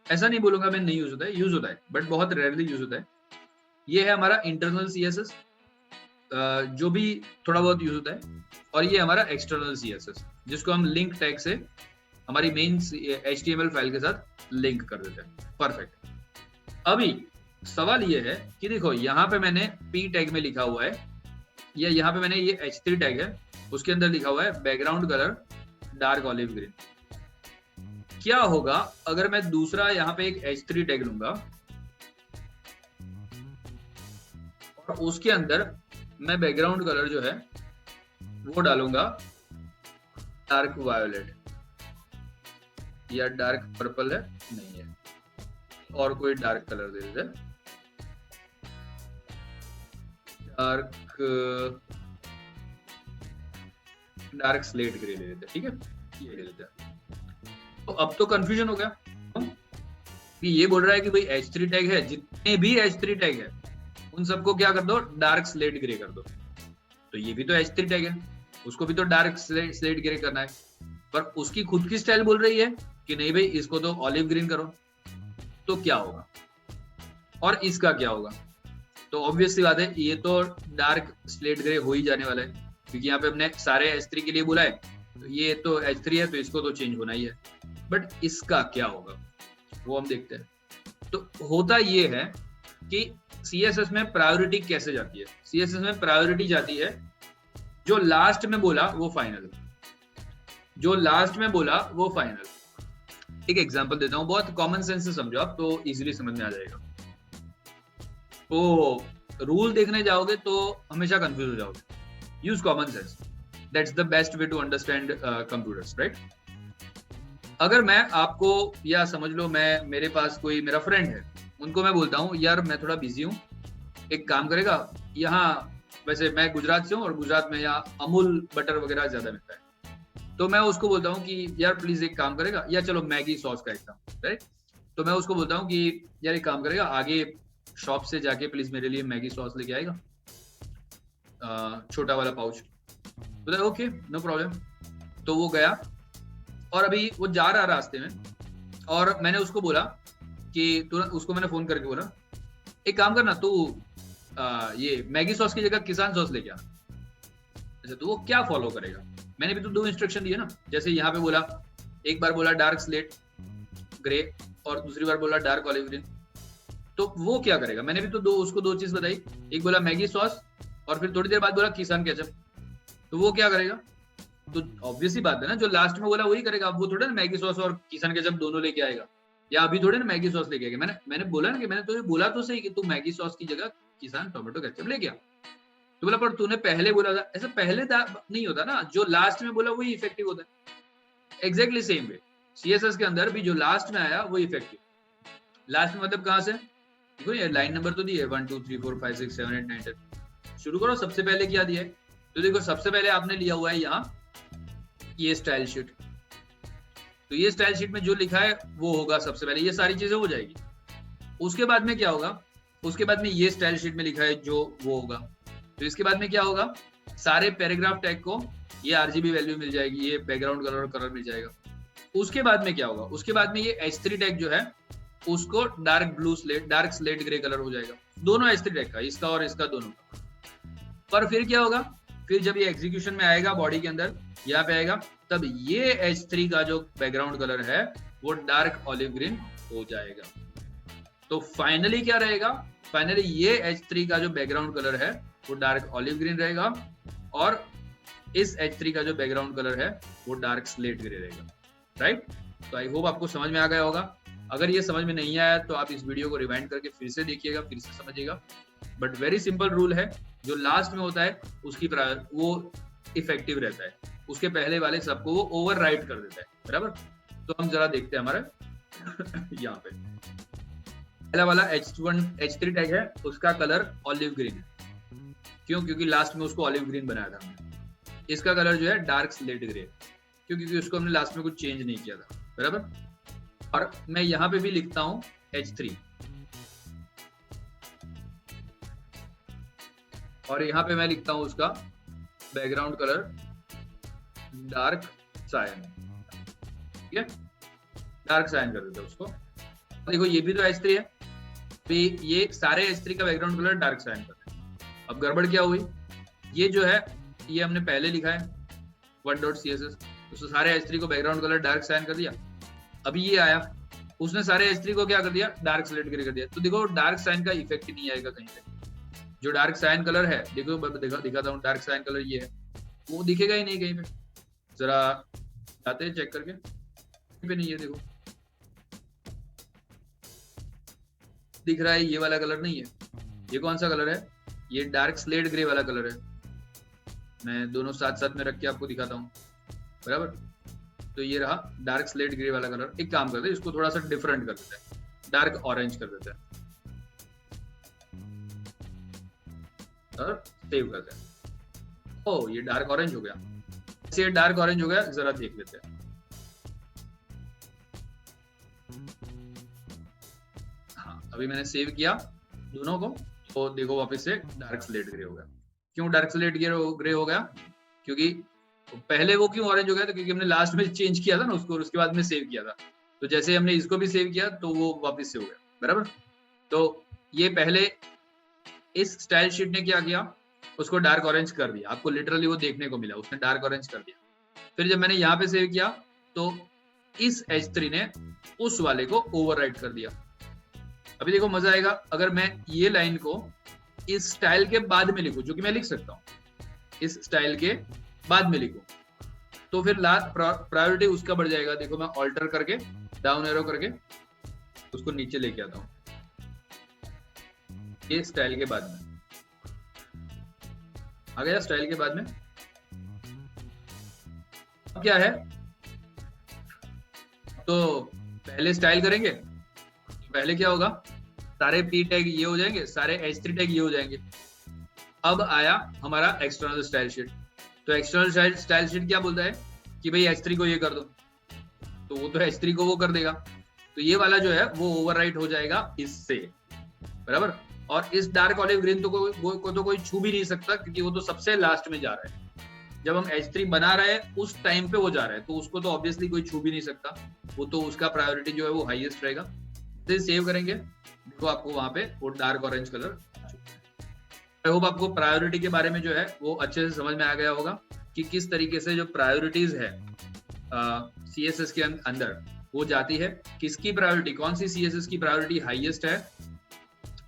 A: ऐसा नहीं बोलूंगा मैं नहीं यूज होता है बट बहुत रेयरली यूज होता है। ये है हमारा इंटरनल सीएसएस, जो भी थोड़ा बहुत यूज होता है, और ये हमारा एक्सटर्नल सीएसएस जिसको हम लिंक टैग से हमारी मेन HTML फाइल के साथ लिंक कर देते हैं। परफेक्ट। अभी सवाल ये है कि देखो यहाँ पे मैंने P टैग में लिखा हुआ है, या यहाँ पे मैंने ये H3 टैग है, उसके अंदर लिखा हुआ है background colour dark olive green. क्या होगा अगर मैं दूसरा यहाँ पे एक H3 टैग लूंगा और उसके अंदर मैं बैकग्राउंड कलर जो है वो डालूंगा डार्क वायोलेट या डार्क पर्पल है, नहीं है, और कोई डार्क कलर दे देते, डार्क स्लेट ग्रे ले लेते, ठीक है, ये ले लेते। तो अब तो कंफ्यूजन हो गया कि ये बोल रहा है कि भाई H3 टैग है, जितने भी H3 टैग है उन सबको क्या कर दो, डार्क स्लेट ग्रे कर दो। तो ये भी तो H3 टैग है, उसको भी तो डार्क स्लेट ग्रे करना है, पर उसकी खुद की स्टाइल बोल रही है कि नहीं भाई इसको तो ऑलिव ग्रीन करो। तो क्या होगा और इसका क्या होगा? तो ऑब्वियस सी बात है ये तो डार्क स्लेट ग्रे हो ही जाने वाला है, क्योंकि यहाँ पे हमने सारे H3 के लिए बोला है, तो ये तो H3 है तो इसको तो चेंज होना ही है। बट इसका क्या होगा वो हम देखते हैं। तो होता ये है कि CSS में प्रायोरिटी कैसे जाती है। CSS में प्रायोरिटी जाती है जो लास्ट में बोला वो फाइनल, जो लास्ट में बोला वो फाइनल। एक एग्जांपल देता हूँ, बहुत कॉमन सेंस से समझो आप तो इजीली समझ में आ जाएगा। तो रूल देखने जाओगे तो हमेशा कंफ्यूज हो जाओगे। Use common sense, that's the best way to understand computers, right. अगर मैं आपको, या समझ लो मैं, मेरे पास कोई मेरा फ्रेंड है, उनको मैं बोलता हूँ यार मैं थोड़ा बिजी हूँ, एक काम करेगा, यहाँ वैसे मैं गुजरात से हूँ और गुजरात में यहाँ अमूल बटर वगैरह ज्यादा मिलता है, तो मैं उसको बोलता हूँ कि यार प्लीज एक काम करेगा, या चलो मैगी सॉस का एक काम, राइट। तो मैं उसको बोलता हूँ कि यार एक काम करेगा, आगे शॉप से जाके प्लीज मेरे लिए मैगी सॉस लेके आएगा, छोटा वाला पाउच। बोला ओके नो प्रॉब्लम। तो वो गया और अभी वो जा रहा रास्ते में, और मैंने उसको बोला कि उसको मैंने फोन करके बोला एक काम करना तू ये मैगी सॉस की जगह किसान सॉस लेके आ। अच्छा तो वो क्या फॉलो करेगा? मैंने भी तो 2 इंस्ट्रक्शन दिए ना, जैसे यहाँ पे बोला, एक बार बोला डार्क स्लेट ग्रे और दूसरी बार बोला डार्क ऑलिव ग्रीन। तो वो क्या करेगा? मैंने भी तो उसको 2 चीज बताई, एक बोला मैगी सॉस और फिर थोड़ी देर बाद बोला किसान केचप। तो वो क्या करेगा? तो ऑब्वियसली बात है ना, जो लास्ट में बोला वही करेगा। अब वो थोड़ा ना मैगी सॉस और किसान केचप दोनों लेके आएगा, या अभी थोड़े ना मैगी सॉस लेके आएगा। मैंने बोला ना कि मैंने तुझे बोला तो सही कि तू मैगी सॉस की जगह किसान टोमेटो केचप लेके आ। तो बोला पर तूने पहले बोला था। ऐसा पहले नहीं होता ना, जो लास्ट में बोला वही इफेक्टिव होता है। एग्जैक्टली सेम वे CSS के अंदर भी जो लास्ट में आया वो इफेक्टिव। लास्ट में मतलब कहाँ से? देखो ये लाइन नंबर तो दी है 1 2 3 4 5 6 7 8 9 10। शुरू करो, सबसे पहले क्या दिया है? तो देखो सबसे पहले आपने लिया हुआ है यहाँ ये स्टाइल शीट। तो ये स्टाइल शीट में जो लिखा है वो होगा सबसे पहले, ये सारी चीजें हो जाएगी। उसके बाद में क्या होगा? उसके बाद में ये स्टाइल शीट में लिखा है जो वो होगा। तो इसके बाद में क्या होगा? सारे पैराग्राफ टैग को ये RGB वैल्यू मिल जाएगी, ये बैकग्राउंड कलर और कलर मिल जाएगा। उसके बाद में क्या होगा? उसके बाद में ये H3 टैग जो है उसको डार्क स्लेट ग्रे कलर हो जाएगा। दोनों H3 टैग का, इसका और इसका दोनों का। पर फिर क्या होगा? फिर जब ये एग्जीक्यूशन में आएगा बॉडी के अंदर, यहाँ पे आएगा, तब ये H3 का जो बैकग्राउंड कलर है वो डार्क ऑलिव ग्रीन हो जाएगा। तो फाइनली क्या रहेगा? फाइनली ये H3 का जो बैकग्राउंड कलर है वो डार्क ऑलिव ग्रीन रहेगा, और इस H3 का जो बैकग्राउंड कलर है वो डार्क स्लेट ग्रे रहेगा, राइट। तो आई होप आपको समझ में आ गया होगा। अगर ये समझ में नहीं आया तो आप इस वीडियो को रिवाइंड करके फिर से देखिएगा, फिर से समझिएगा। बट वेरी सिंपल रूल है, जो लास्ट में होता है उसकी वो इफेक्टिव रहता है, उसके पहले वाले सबको वो ओवरराइड कर देता है, बराबर। तो हम जरा देखते हैं हमारे यहाँ पे पहला वाला H3 टैग है, उसका कलर ऑलिव ग्रीन है। क्यों? क्योंकि लास्ट में उसको ऑलिव ग्रीन बनाया था हमने। इसका कलर जो है डार्क स्लेट ग्रे, क्योंकि उसको हमने लास्ट में कुछ चेंज नहीं किया था, बराबर। और मैं यहाँ पे भी लिखता हूँ H3, और यहाँ पे मैं लिखता हूँ उसका बैकग्राउंड कलर डार्क सायन, ठीक है, डार्क सायन कर देते हैं उसको। देखो ये भी तो H3 है, तो ये सारे H3 का बैकग्राउंड कलर डार्क सायन कर देते हैं। अब गड़बड़ क्या हुई, ये जो है ये हमने पहले लिखा है one.css, उसने सारे H3 को बैकग्राउंड कलर डार्क सायन कर दिया। अभी ये आया, उसने सारे H3 को क्या कर दिया, डार्क स्लेट ग्रे कर दिया। तो देखो डार्क सायन का इफेक्ट ही नहीं आएगा कहीं पे। जो डार्क सायन कलर है, देखो दिखाता हूँ, डार्क सायन कलर ये है, वो दिखेगा ही नहीं कहीं पे। जरा जाते हैं चेक करके, कहीं पे नहीं है, देखो दिख रहा है, ये वाला कलर नहीं है। ये कौन सा कलर है, ये डार्क स्लेट ग्रे वाला कलर है। मैं दोनों साथ साथ में रख के आपको दिखाता हूँ, बराबर। तो ये रहा डार्क स्लेट ग्रे वाला कलर। एक काम करते हैं, इसको थोड़ा सा डिफरेंट कर देते हैं, डार्क ऑरेंज कर देते हैं और सेव करते हैं। ओ ये डार्क ऑरेंज हो गया, ये डार्क ऑरेंज हो गया, जरा देख लेते हैं। हाँ अभी मैंने सेव किया दोनों को, तो देखो वापस से डार्क स्लेट ग्रे हो गया। क्यों डार्क स्लेट ग्रे हो गया, क्योंकि पहले वो क्यों ऑरेंज हो गया था, क्योंकि हमने लास्ट में चेंज किया था ना उसको, और उसके बाद में सेव किया था। तो जैसे हमने इसको भी सेव किया तो वो वापस से हो गया, बराबर। तो ये पहले इस स्टाइल शीट ने क्या किया, उसको डार्क ऑरेंज कर दिया, आपको लिटरली वो देखने को मिला, उसने डार्क ऑरेंज कर दिया। फिर जब मैंने यहाँ पे सेव किया तो इस H3 ने उस वाले को ओवरराइट कर दिया। अभी देखो मजा आएगा, अगर मैं ये लाइन को इस स्टाइल के बाद में लिखूं, जो कि मैं लिख सकता हूँ, इस स्टाइल के बाद में लिखूं, तो फिर प्रायोरिटी उसका बढ़ जाएगा। देखो मैं ऑल्टर करके डाउन एरो करके उसको नीचे लेके आता हूँ, ये स्टाइल के बाद में आ गया। स्टाइल के बाद में अब क्या है, तो पहले स्टाइल करेंगे, पहले क्या होगा, सारे P टैग ये हो जाएंगे, सारे H3 टैग ये हो जाएंगे। अब आया हमारा एक्सटर्नल स्टाइल शीट। तो एक्सटर्नल स्टाइल शीट क्या बोलता है कि भाई H3 को ये कर दो, तो वो तो H3 को वो कर देगा। तो ये वाला जो है वो ओवरराइट हो जाएगा इससे, बराबर। और इस डार्क ऑलिव ग्रीन तो कोई छू भी नहीं सकता, क्योंकि वो तो सबसे लास्ट में जा रहा है। जब हम H3 बना रहे हैं उस टाइम पे वो जा रहा है, तो उसको तो ऑब्वियसली कोई छू भी नहीं सकता, वो तो उसका प्रायोरिटी जो है वो हाईएस्ट रहेगा। तो सेव करेंगे, देखो आपको वहां पे वो dark orange colour. I hope आपको प्रायोरिटी के बारे में जो है वो अच्छे से समझ में आ गया होगा कि किस तरीके से जो प्रायोरिटीज है CSS के अंदर वो जाती है, किसकी प्रायोरिटी, कौन सी CSS की प्रायोरिटी हाईएस्ट है।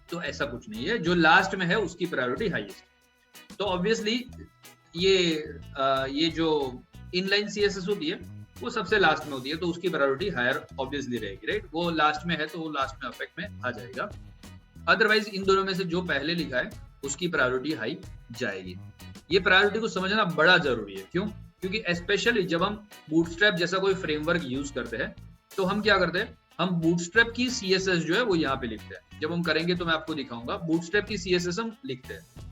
A: तो ऐसा कुछ नहीं है, जो लास्ट में है उसकी प्रायोरिटी हाईएस्ट। तो ऑब्वियसली ये जो इनलाइन CSS होती है वो सबसे लास्ट में होती है, तो उसकी प्रायोरिटी हायर ऑब्वियसली रहेगी, राइट। वो लास्ट में है तो वो लास्ट में अफेक्ट में आ जाएगा। अदरवाइज इन दोनों में से जो पहले लिखा है उसकी प्रायोरिटी हाई जाएगी। ये प्रायोरिटी को समझना बड़ा जरूरी है। क्यों? क्योंकि स्पेशली जब हम बूटस्ट्रैप जैसा कोई फ्रेमवर्क यूज करते हैं तो हम क्या करते हैं, हम बूटस्ट्रैप की CSS जो है वो यहाँ पे लिखते हैं। जब हम करेंगे तो मैं आपको दिखाऊंगा, बूटस्ट्रैप की CSS हम लिखते हैं।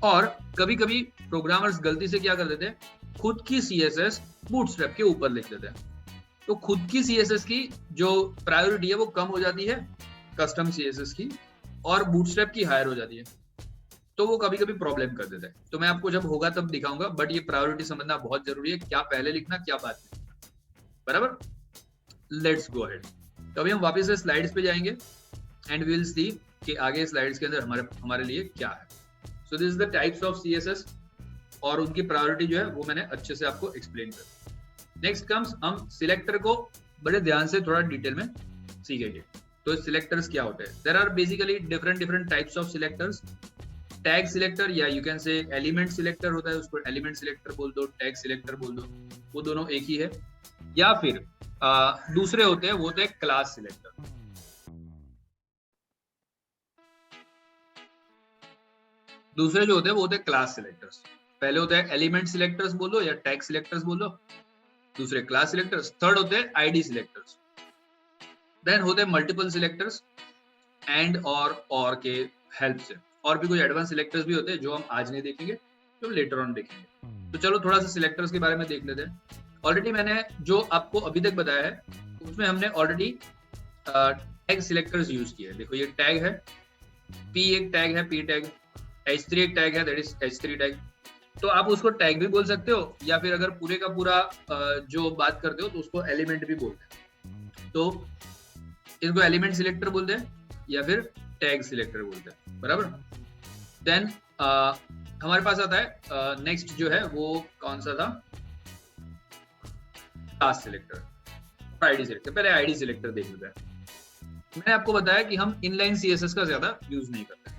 A: और कभी कभी प्रोग्रामर्स गलती से क्या कर देते हैं, खुद की CSS बूटस्ट्रैप के ऊपर लिख देते हैं। तो खुद की CSS की जो प्रायोरिटी है वो कम हो जाती है कस्टम CSS की, और बूटस्ट्रैप की हायर हो जाती है। तो वो कभी कभी प्रॉब्लम कर देता है। तो मैं आपको जब होगा तब दिखाऊंगा, बट ये प्रायोरिटी समझना बहुत जरूरी है, क्या पहले लिखना क्या बाद में लिखना, बराबर। Let's go ahead. तो अभी हम वापस से स्लाइड्स पे जाएंगे एंड वी विल सी कि आगे स्लाइड्स के अंदर हमारे लिए क्या है। So this is the types of CSS और उनकी प्रायोरिटी जो है वो मैंने अच्छे से आपको एक्सप्लेन कर। नेक्स्ट कम्स, हम सिलेक्टर को बड़े ध्यान से थोड़ा डिटेल में सीखेंगे। तो सिलेक्टर्स क्या होते हैं? There are basically different types of selectors. Tag selector या you can say element selector होता है, उसको एलिमेंट सिलेक्टर बोल दो, टैग सिलेक्टर बोल दो, वो दोनों एक ही है। या फिर दूसरे होते हैं, वो होते हैं क्लास सिलेक्टर। दूसरे जो होते हैं वो होते हैं क्लास सिलेक्टर्स। पहले होते हैं एलिमेंट सिलेक्टर्स बोलो या टैग सिलेक्टर्स बोलो, दूसरे क्लास सिलेक्टर्स, थर्ड होते हैं आईडी सिलेक्टर्स, देन होते हैं मल्टीपल सिलेक्टर्स एंड और के हेल्प से। और भी कोई एडवांस सिलेक्टर्स भी होते हैं जो हम आज नहीं देखेंगे, जो लेटर ऑन देखेंगे। तो चलो थोड़ा सा सिलेक्टर्स के बारे में देख लेते हैं। ऑलरेडी मैंने जो आपको अभी तक बताया है उसमें हमने ऑलरेडी टैग सिलेक्टर्स यूज किए। देखो ये टैग है, P एक टैग है, P टैग, h3 एक टैग है, दैट इज h3 टैग। तो आप उसको टैग भी बोल सकते हो, या फिर अगर पूरे का पूरा जो बात करते हो तो उसको एलिमेंट भी बोलते हैं। तो इसको एलिमेंट सिलेक्टर बोलते हैं या फिर टैग सिलेक्टर बोलते हैं, बराबर। देन हमारे पास आता है नेक्स्ट जो है वो कौन सा था, क्लास सिलेक्टर, आईडी सिलेक्टर। पहले आईडी सिलेक्टर देख लेते हैं। मैंने आपको बताया कि हम इनलाइन सीएसएस का ज्यादा यूज नहीं करते।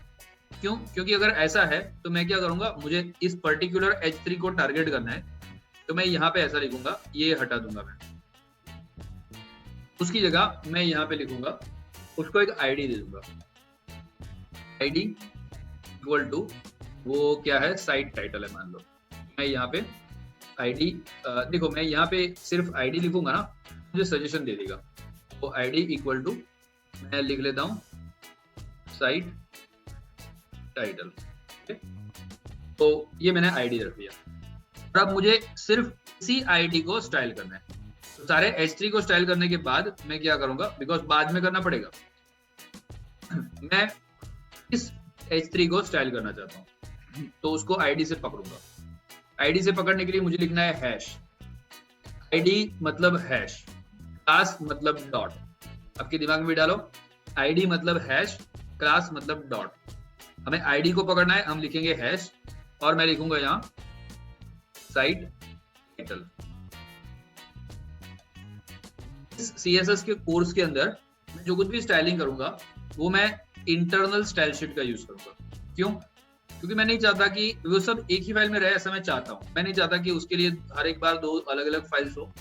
A: क्यों? क्योंकि अगर ऐसा है तो मैं क्या करूंगा, मुझे इस पर्टिकुलर H3 को टारगेट करना है, तो मैं यहाँ पे ऐसा लिखूंगा, ये हटा दूंगा मैं। उसकी जगह मैं यहाँ पे लिखूंगा, उसको एक आईडी दे दूंगा, आईडी इक्वल टू वो क्या है, साइट टाइटल है मान लो। मैं यहाँ पे आईडी देखो, मैं यहाँ पे सिर्फ आईडी लिखूंगा ना, मुझे सजेशन दे देगा। तो आईडी इक्वल टू मैं लिख लेता हूँ साइट टाइटल। तो ये मैंने आईडी रख दिया। और अब मुझे सिर्फ इसी आईडी को स्टाइल करना है। तो सारे H3 को स्टाइल करने के बाद मैं क्या करूंगा, बिकॉज बाद में करना पड़ेगा, मैं इस H3 को स्टाइल करना चाहता हूँ, तो उसको आईडी से पकड़ूंगा। आईडी से पकड़ने के लिए मुझे लिखना है हैश। आईडी मतलब हैश, क्लास मतलब डॉट। आपके दिमाग में भी डालो, आईडी मतलब हैश, क्लास मतलब डॉट। हमें आईडी को पकड़ना है, हम लिखेंगे हैश, और मैं लिखूंगा यहाँ साइट टाइटल। इस CSS के कोर्स के अंदर मैं जो कुछ भी स्टाइलिंग करूंगा वो मैं इंटरनल स्टाइल शीट का यूज करूंगा। क्यों? क्योंकि मैं नहीं चाहता कि वो सब एक ही फाइल में रहे, ऐसा मैं चाहता हूँ। मैं नहीं चाहता कि उसके लिए हर एक बार 2 अलग अलग फाइल्स हो,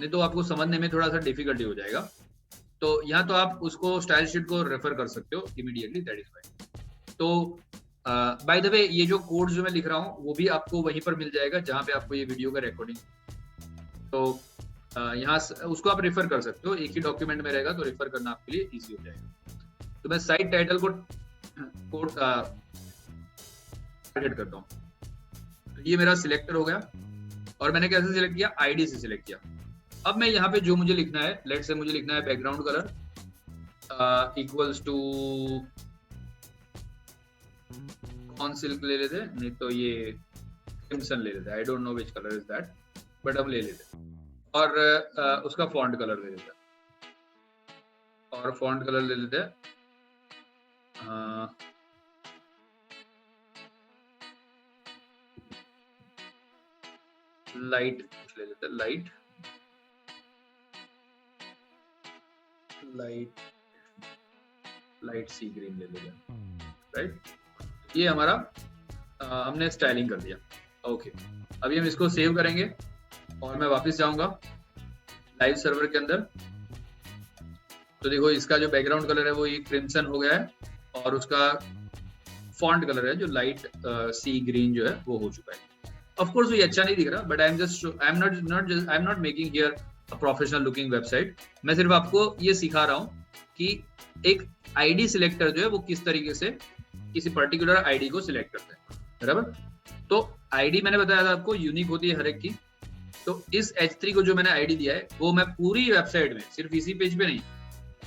A: नहीं तो आपको समझने में थोड़ा सा डिफिकल्टी हो जाएगा। तो यहाँ तो आप उसको स्टाइल शीट को रेफर कर सकते हो इमीडिएटली, दैट इज फाइन। तो बाय द वे ये जो कोड जो मैं लिख रहा हूँ वो भी आपको वहीं पर मिल जाएगा जहाँ पे आपको ये वीडियो का रिकॉर्डिंग। तो यहाँ उसको आप रेफर कर सकते हो, एक ही डॉक्यूमेंट में रहेगा, तो रेफर करना आपके लिए इजी हो जाएगा। तो मैं साइट टाइटल को कोड टारगेट करता हूँ। तो ये मेरा सिलेक्टर हो गया, और मैंने कैसे सिलेक्ट किया, आईडी से सिलेक्ट किया। अब मैं यहाँ पे जो मुझे लिखना है, लेट से मुझे लिखना है बैकग्राउंड कलर इक्वल्स टू कौन सिल्क ले लेते, नहीं तो ये क्रिम्सन ले लेते, I don't know which colour is that, but हम ले लेते। और उसका फॉन्ट कलर ले लेते, और फॉन्ट कलर ले लेते लाइट ले लेते, लाइट लाइट लाइट सी ग्रीन ले लेते, राइट। ये हमारा हमने स्टाइलिंग कर दिया। ओके, अभी हम इसको सेव करेंगे और मैं वापस जाऊंगा लाइव सर्वर के अंदर। तो देखो इसका जो बैकग्राउंड कलर है वो ये क्रिम्सन हो गया है, और उसका फॉन्ट कलर है जो लाइट सी ग्रीन जो है वो हो चुका है। ऑफ कोर्स ये अच्छा नहीं दिख रहा, but I am not making here a professional looking website. मैं सिर्फ आपको ये सिखा रहा हूँ कि एक आईडी सिलेक्टर जो है वो किस तरीके से किसी पर्टिकुलर आईडी को सिलेक्ट करता है, बराबर। तो आईडी मैंने बताया था आपको यूनिक होती है हर एक की। तो इस H3 को जो मैंने आईडी दिया है वो मैं पूरी वेबसाइट में, सिर्फ इसी पेज पे नहीं,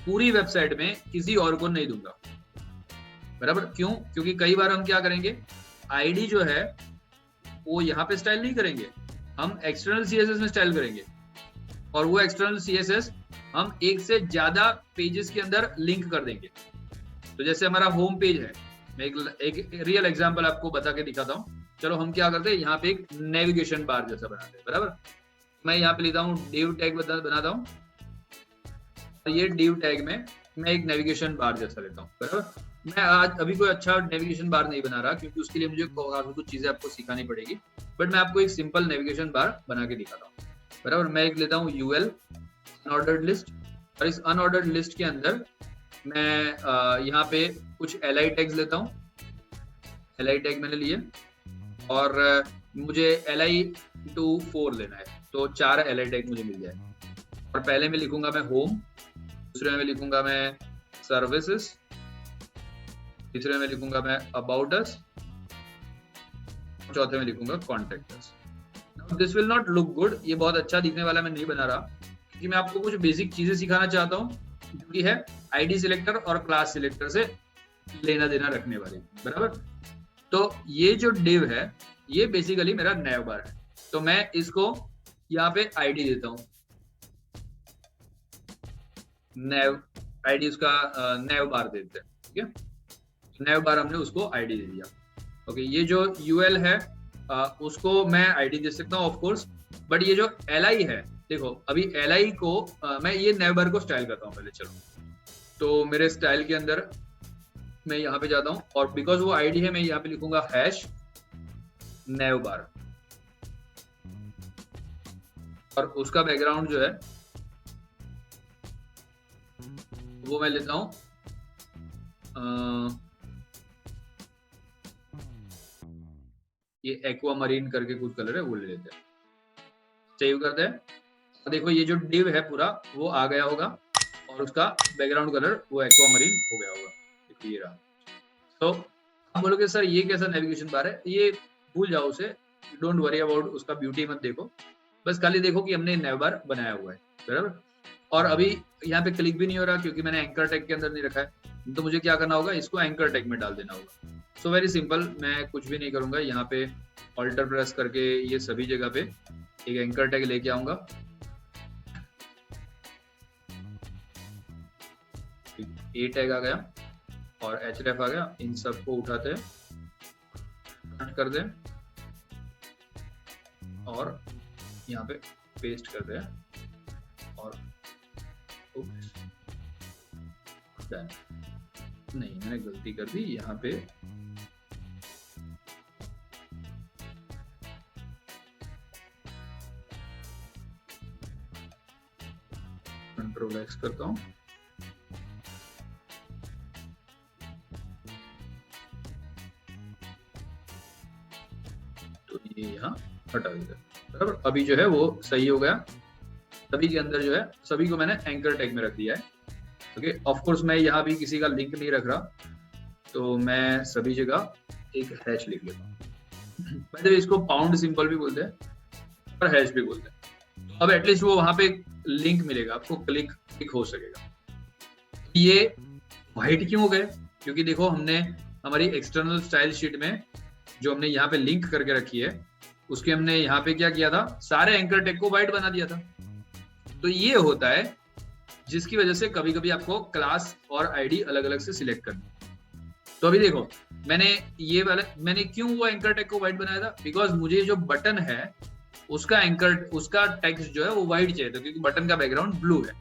A: पूरी वेबसाइट में किसी और को नहीं दूंगा, बराबर। क्यों? क्योंकि कई बार हम क्या करेंगे, आईडी जो है वो यहाँ पे स्टाइल नहीं करेंगे, हम एक्सटर्नल CSS में स्टाइल करेंगे, और वो एक्सटर्नल CSS हम एक से ज्यादा पेजेस के अंदर लिंक कर देंगे। तो जैसे हमारा होम पेज है, मैं एक रियल एग्जांपल आपको बता के दिखाता हूँ। चलो हम क्या करते हैं, यहाँ पे एक नेविगेशन बार जैसा बनाते हैं, बराबर। मैं यहाँ पे लेता हूँ div टैग बनाता हूँ, ये div टैग में मैं एक नेविगेशन बार जैसा लेता हूँ, बराबर। मैं आज अभी कोई अच्छा नेविगेशन बार नहीं बना रहा, क्योंकि उसके लिए मुझे काफी कुछ चीजें आपको सिखानी पड़ेगी, बट मैं आपको एक सिंपल नेविगेशन बार बना के दिखाता हूँ, बराबर। मैं एक लेता हूँ UL अनऑर्डर्ड लिस्ट, और इस अनऑर्डर्ड लिस्ट के अंदर मैं यहाँ पे कुछ li टैग्स लेता हूँ। li टैग मैंने लिए, और मुझे li×4 लेना है, तो 4 li टैग मुझे मिल जाए। और पहले में लिखूंगा मैं होम, दूसरे में लिखूंगा मैं सर्विसेज, तीसरे में लिखूंगा मैं अबाउट अस, चौथे में लिखूंगा contact us. This will not look good, ये बहुत अच्छा दिखने वाला मैं नहीं बना रहा, क्योंकि मैं आपको कुछ बेसिक चीजें सिखाना चाहता हूँ, जो कि है आईडी सिलेक्टर और क्लास सिलेक्टर से लेना देना रखने वाली, बराबर। तो ये जो div है ये बेसिकली मेरा nav बार है, तो मैं इसको यहाँ पे आईडी देता हूँ, nav आईडी उसका nav बार देते हैं, ठीक है। nav बार हमने उसको आईडी दे दिया। ओके, ये जो यूएल है उसको मैं आईडी दे सकता हूँ ऑफ कोर्स, बट ये जो एलआई है, देखो अभी एलआई को मैं ये nav बार को स्टाइल करता हूँ पहले। चलो, तो मेरे स्टाइल के अंदर मैं यहाँ पे जाता हूँ और बिकॉज वो आईडी है मैं यहाँ पे लिखूंगा हैश nav बार, और उसका बैकग्राउंड जो है वो मैं लेता हूँ ये एक्वा मरीन करके कुछ कलर है वो ले लेते हैं, सेव करते हैं। देखो ये जो डिव है पूरा वो आ गया होगा और उसका बैकग्राउंड कलर वो एक्वा मरीन हो गया होगा, देखो ये रहा। तो आप बोलोगे सर ये कैसा नेविगेशन बार है, ये भूल जाओ उसे, डोंट वरी अबाउट उसका ब्यूटी मत देखो, बस खाली देखो कि हमने nav बार बनाया हुआ है, बराबर। और अभी यहाँ पे क्लिक भी नहीं हो रहा क्योंकि मैंने एंकर टैग के अंदर नहीं रखा है, तो मुझे क्या करना होगा, इसको एंकर टैग में डाल देना होगा। सो वेरी सिंपल, मैं कुछ भी नहीं करूंगा, यहाँ पे ऑल्टर प्रेस करके ये सभी जगह पे एक एंकर टैग लेके आऊंगा। ए टैग आ गया और href आ गया, इन सबको उठाते हैं, कट कर दें और यहाँ पे पेस्ट कर दें और डन। नहीं, मैंने गलती कर दी, यहाँ पे कंट्रोल एक्स करता हूँ, तो ये यहाँ हटा दिया, बराबर। अभी जो है वो सही हो गया, सभी के अंदर जो है सभी को मैंने एंकर टैग में रख दिया है। ओके, ऑफ कोर्स मैं यहाँ भी किसी का लिंक नहीं रख रहा, तो मैं सभी जगह एक हैश लिख लेता हूँ। पहले इसको पाउंड सिंपल भी बोलते हैं और हैश भी बोलते हैं। अब एटलीस्ट वो वहां पे लिंक मिलेगा आपको, क्लिक हो सकेगा। ये व्हाइट क्यों हो गए, क्योंकि देखो हमने हमारी एक्सटर्नल स्टाइल शीट में जो हमने यहाँ पे लिंक करके रखी है उसके हमने यहाँ पे क्या किया था, सारे एंकर टैग को व्हाइट बना दिया था। तो ये होता है जिसकी वजह से कभी कभी आपको क्लास और आईडी अलग अलग से सिलेक्ट करनी। तो अभी देखो मैंने क्यों वो एंकर टैग को व्हाइट बनाया था, बिकॉज मुझे जो बटन है उसका टेक्स्ट जो है वो व्हाइट चाहिए था, क्योंकि बटन का बैकग्राउंड ब्लू है,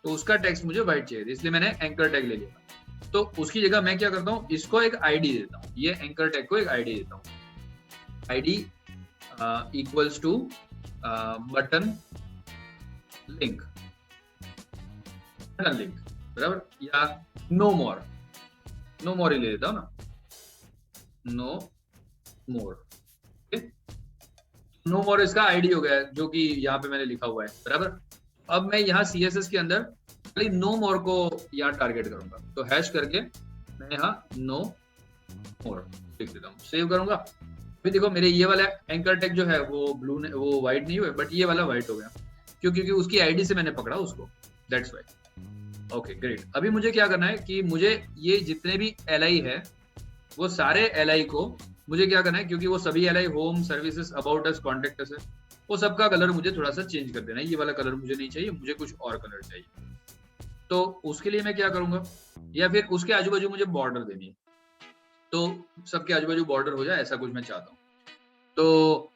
A: तो उसका टेक्स्ट मुझे व्हाइट चाहिए था, इसलिए मैंने एंकर टैग ले लिया। तो उसकी जगह मैं क्या करता हूँ, इसको एक आईडी देता हूँ, ये एंकर टैग को एक आईडी देता हूँ, ID equals to button link, बराबर, या नो मोर ही ले लेता हूँ ना, नो मोर। नो मोर इसका आईडी हो गया जो कि यहाँ पे मैंने लिखा हुआ है, बराबर। अब मैं यहाँ CSS के अंदर खाली नो मोर को यहाँ टारगेट करूंगा, तो हैश करके मैं यहाँ नो मोर लिख देता हूँ, सेव करूंगा। फिर देखो मेरे ये वाला एंकर टैग जो है वो वो व्हाइट नहीं हुआ, बट ये वाला व्हाइट हो गया, क्योंकि उसकी आईडी से मैंने पकड़ा उसको, दैट्स व्हाई। Okay great. अभी मुझे क्या करना है कि मुझे ये जितने भी LI है वो सारे LI को मुझे क्या करना है, क्योंकि वो सभी LI home services about us contact us है, वो सबका कलर मुझे थोड़ा सा चेंज कर देना है। ये वाला कलर मुझे नहीं चाहिए, मुझे कुछ और कलर चाहिए। तो उसके लिए मैं क्या करूंगा, या फिर उसके आजू बाजू मुझे बॉर्डर देनी है, तो सबके आजू बाजू बॉर्डर हो जाए ऐसा कुछ मैं चाहता हूँ। तो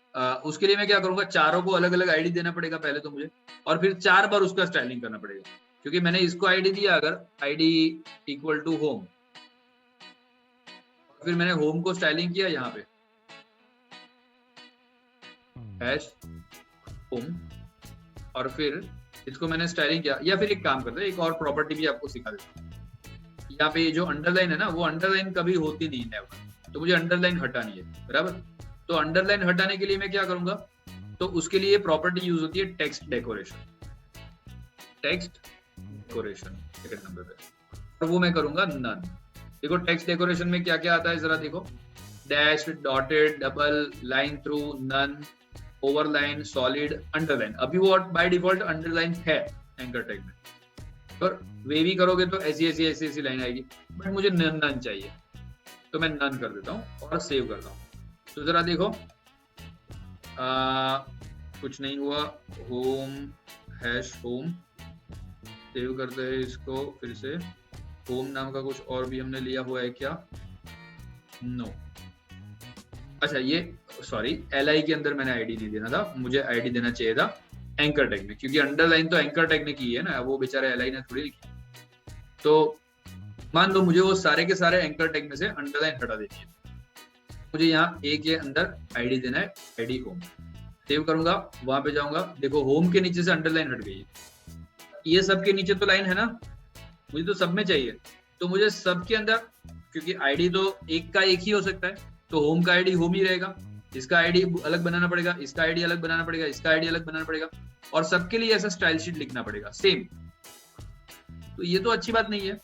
A: उसके लिए मैं क्या करूंगा, चारों को अलग अलग आईडी देना पड़ेगा पहले तो मुझे, और फिर 4 बार उसका स्टाइलिंग करना पड़ेगा, क्योंकि मैंने इसको आईडी दिया, अगर आईडी इक्वल टू होम, फिर मैंने होम को स्टाइलिंग किया यहाँ पे हैश होम, और फिर इसको मैंने स्टाइलिंग किया। या फिर एक काम करते हैं, एक और प्रॉपर्टी भी आपको सिखा देता हूँ। यहाँ पे जो अंडरलाइन है ना, वो अंडरलाइन कभी होती नहीं है, तो मुझे अंडरलाइन हटानी है, बराबर। तो अंडरलाइन हटाने के लिए मैं क्या करूंगा, तो उसके लिए प्रॉपर्टी यूज होती है टेक्स्ट डेकोरेशन, सेकंड नंबर पे, और वो मैं करूंगा नन। देखो टेक्स्ट डेकोरेशन में क्या क्या आता है जरा देखो, dash, dotted, double, line through, none, overline, solid, underline. अभी वो बाय डिफॉल्ट अंडरलाइन है एंकर टैग में, पर वेवी करोगे तो ऐसी लाइन आएगी, बट मुझे नन चाहिए, तो मैं नन कर देता हूँ और सेव करता हूँ। तो जरा देखो कुछ नहीं हुआ। होम हैश होम, सेव करते हैं इसको फिर से। होम नाम का कुछ और भी हमने लिया हुआ है क्या? नो। अच्छा ये सॉरी, LI के अंदर मैंने आईडी नहीं देना था, मुझे आईडी देना चाहिए था एंकर टैग में, क्योंकि अंडरलाइन तो एंकर टैग ने की है ना, वो बेचारे LI ने थोड़ी लिखी। तो मान लो मुझे वो सारे के सारे एंकर टैग में से अंडरलाइन हटा देनी है, मुझे यहाँ ए के अंदर आईडी देना है, आईडी होम। सेव करूंगा, वहां पे जाऊंगा, देखो होम के नीचे से अंडरलाइन हट गई है। ये सब के नीचे तो लाइन है ना, मुझे तो सब में चाहिए। तो मुझे सब के अंदर, क्योंकि आईडी तो एक का एक ही हो सकता है, तो होम का आईडी होम ही रहेगा, इसका आईडी अलग बनाना पड़ेगा, इसका आईडी अलग बनाना पड़ेगा, इसका आईडी अलग बनाना पड़ेगा, और सबके लिए ऐसा स्टाइल शीट लिखना पड़ेगा सेम। तो ये तो अच्छी बात नहीं है।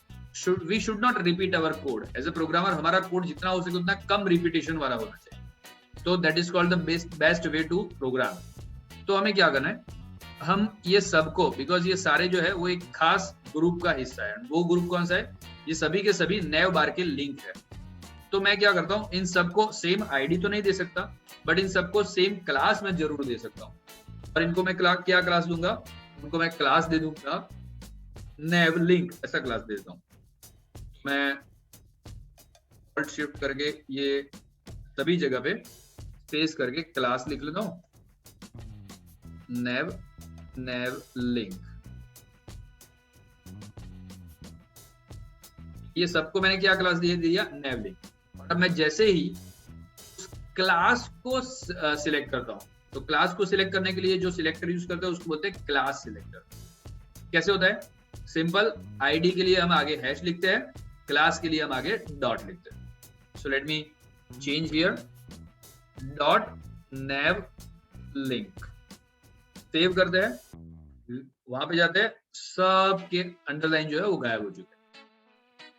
A: We should not repeat our code as a programmer. हमारा कोड जितना हो सके उतना कम रिपीटेशन वाला होना चाहिए। तो that is called the best way to program. तो हमें क्या करना है, हम ये सबको, बिकॉज ये सारे जो है वो एक खास ग्रुप का हिस्सा है। वो ग्रुप कौन सा है? ये सभी के सभी नैव बार के लिंक है। तो मैं क्या करता हूँ, इन सबको सेम आईडी तो नहीं दे सकता, बट इन सबको सेम क्लास में जरूर दे सकता हूँ। और इनको मैं क्या क्लास दूंगा? उनको मैं क्लास दे दूंगा नैव लिंक, ऐसा क्लास दे देता हूँ। मैं ऑल्ट शिफ्ट करके ये सभी जगह पे स्पेस करके क्लास लिख लेता हूँ, नैव लिंक। ये सबको मैंने क्या क्लास दिया? नैव लिंक। और अब मैं जैसे ही क्लास को सिलेक्ट करता हूँ, तो क्लास को सिलेक्ट करने के लिए जो सिलेक्टर यूज करते हैं उसको बोलते हैं क्लास सिलेक्टर। कैसे होता है? सिंपल, आईडी के लिए हम आगे हैश लिखते हैं, क्लास के लिए हम आगे डॉट लिखते हैं। सो let me change here, dot naive link. Save करते हैं, वहां पे जाते हैं, सबके अंडरलाइन जो है वो गायब हो चुके हैं,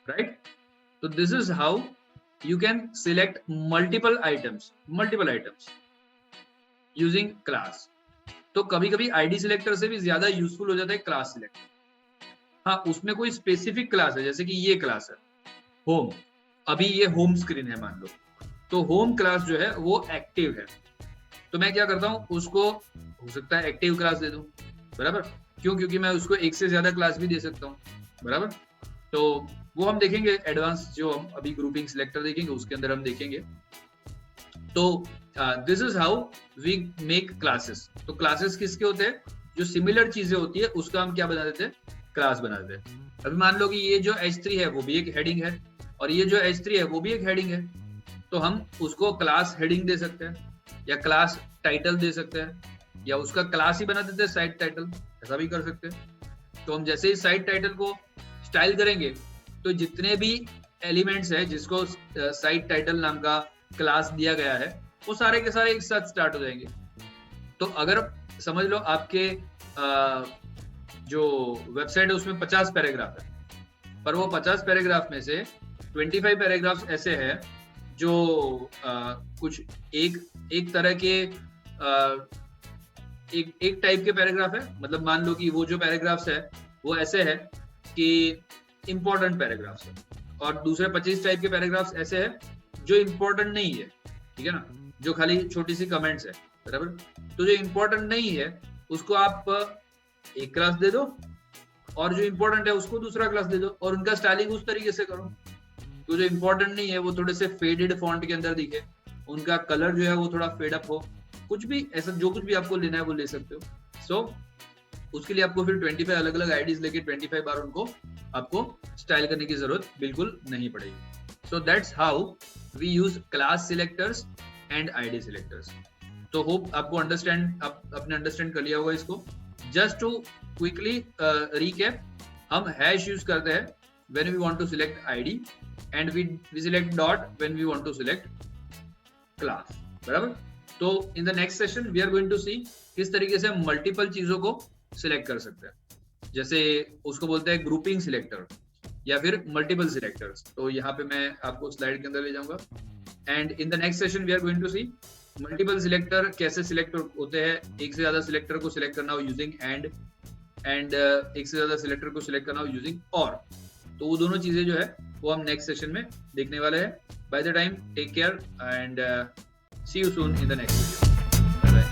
A: राइट? तो this is how you can select multiple items using class. तो कभी कभी आईडी सिलेक्टर से भी ज्यादा यूजफुल हो जाता है क्लास सिलेक्टर। हाँ, उसमें कोई स्पेसिफिक क्लास है, जैसे कि ये क्लास है होम, अभी ये होम स्क्रीन है मान लो, तो होम क्लास जो है वो एक्टिव है। तो मैं क्या करता हूँ, उसको हो सकता है एक्टिव क्लास दे दूं, बराबर? क्यों? क्योंकि मैं उसको एक से ज्यादा क्लास भी दे सकता हूँ, बराबर? तो वो हम देखेंगे एडवांस, जो हम अभी ग्रुपिंग सिलेक्टर देखेंगे उसके अंदर हम देखेंगे। तो this is how we make classes. तो क्लासेस किसके होते हैं? जो सिमिलर चीजें होती है उसका हम क्या बना देते हैं? क्लास बना देते हैं। अभी मान लो कि ये जो H3 है वो भी एक हेडिंग है, और ये जो H3 है वो भी एक हेडिंग है, तो हम उसको क्लास हेडिंग दे सकते हैं, या क्लास टाइटल दे सकते हैं, या उसका क्लास ही बना देते हैं साइट टाइटल, ऐसा भी कर सकते हैं। तो हम जैसे ही साइट टाइटल को स्टाइल करेंगे, तो जितने भी एलिमेंट्स है जिसको साइट टाइटल नाम का क्लास दिया गया है, वो सारे के सारे एक साथ स्टार्ट हो जाएंगे। तो अगर समझ लो आपके जो वेबसाइट है उसमें 50 पैराग्राफ है, पर वो 50 पैराग्राफ में से 25 पैराग्राफ ऐसे हैं जो कुछ एक तरह के एक टाइप के पैराग्राफ है। मतलब मान लो कि वो जो पैराग्राफ्स है वो ऐसे है कि इंपॉर्टेंट पैराग्राफ्स है, और दूसरे 25 टाइप के पैराग्राफ्स ऐसे हैं जो इंपॉर्टेंट नहीं है, ठीक है ना, जो खाली छोटी सी कमेंट्स है, बराबर? तो जो इंपॉर्टेंट नहीं है उसको आप एक क्लास दे दो, और जो इंपॉर्टेंट है उसको दूसरा क्लास दे दो, और उनका स्टाइलिंग उस तरीके से करो तो जो इंपॉर्टेंट नहीं है वो थोड़े से फेडेड फॉन्ट के अंदर दिखे, उनका कलर जो है वो थोड़ा फेड अप हो, कुछ भी ऐसा, जो कुछ भी आपको लेना है वो ले सकते हो। सो उसके लिए आपको फिर 25 अलग अलग आईडीज लेके 25 बार उनको आपको स्टाइल करने की जरूरत बिल्कुल नहीं पड़ेगी। So that's how we use class selectors and ID selectors. तो होप आपको आपने अंडरस्टैंड कर लिया होगा इसको। जस्ट टू क्विकली रीकैप, हम हैश यूज करते हैं when we want to select ID, and we select dot when we want to select class, बराबर? तो in the next session we are going to see किस तरीके से multiple चीजों को सिलेक्ट कर सकते हैं, जैसे उसको बोलते हैं ग्रुपिंग सिलेक्टर या फिर मल्टीपल सिलेक्टर्स। तो यहाँ पे मैं आपको स्लाइड के अंदर ले जाऊंगा, and in the next session we are going to see multiple selector कैसे सिलेक्ट होते हैं, एक से ज्यादा सिलेक्टर को सिलेक्ट करना हो यूजिंग एंड एक से ज्यादा सिलेक्टर को सिलेक्ट करना हो यूजिंग और। तो वो दोनों चीजें जो है वो हम नेक्स्ट सेशन में देखने वाले हैं. By the time take care and see you soon in the next video. Bye bye.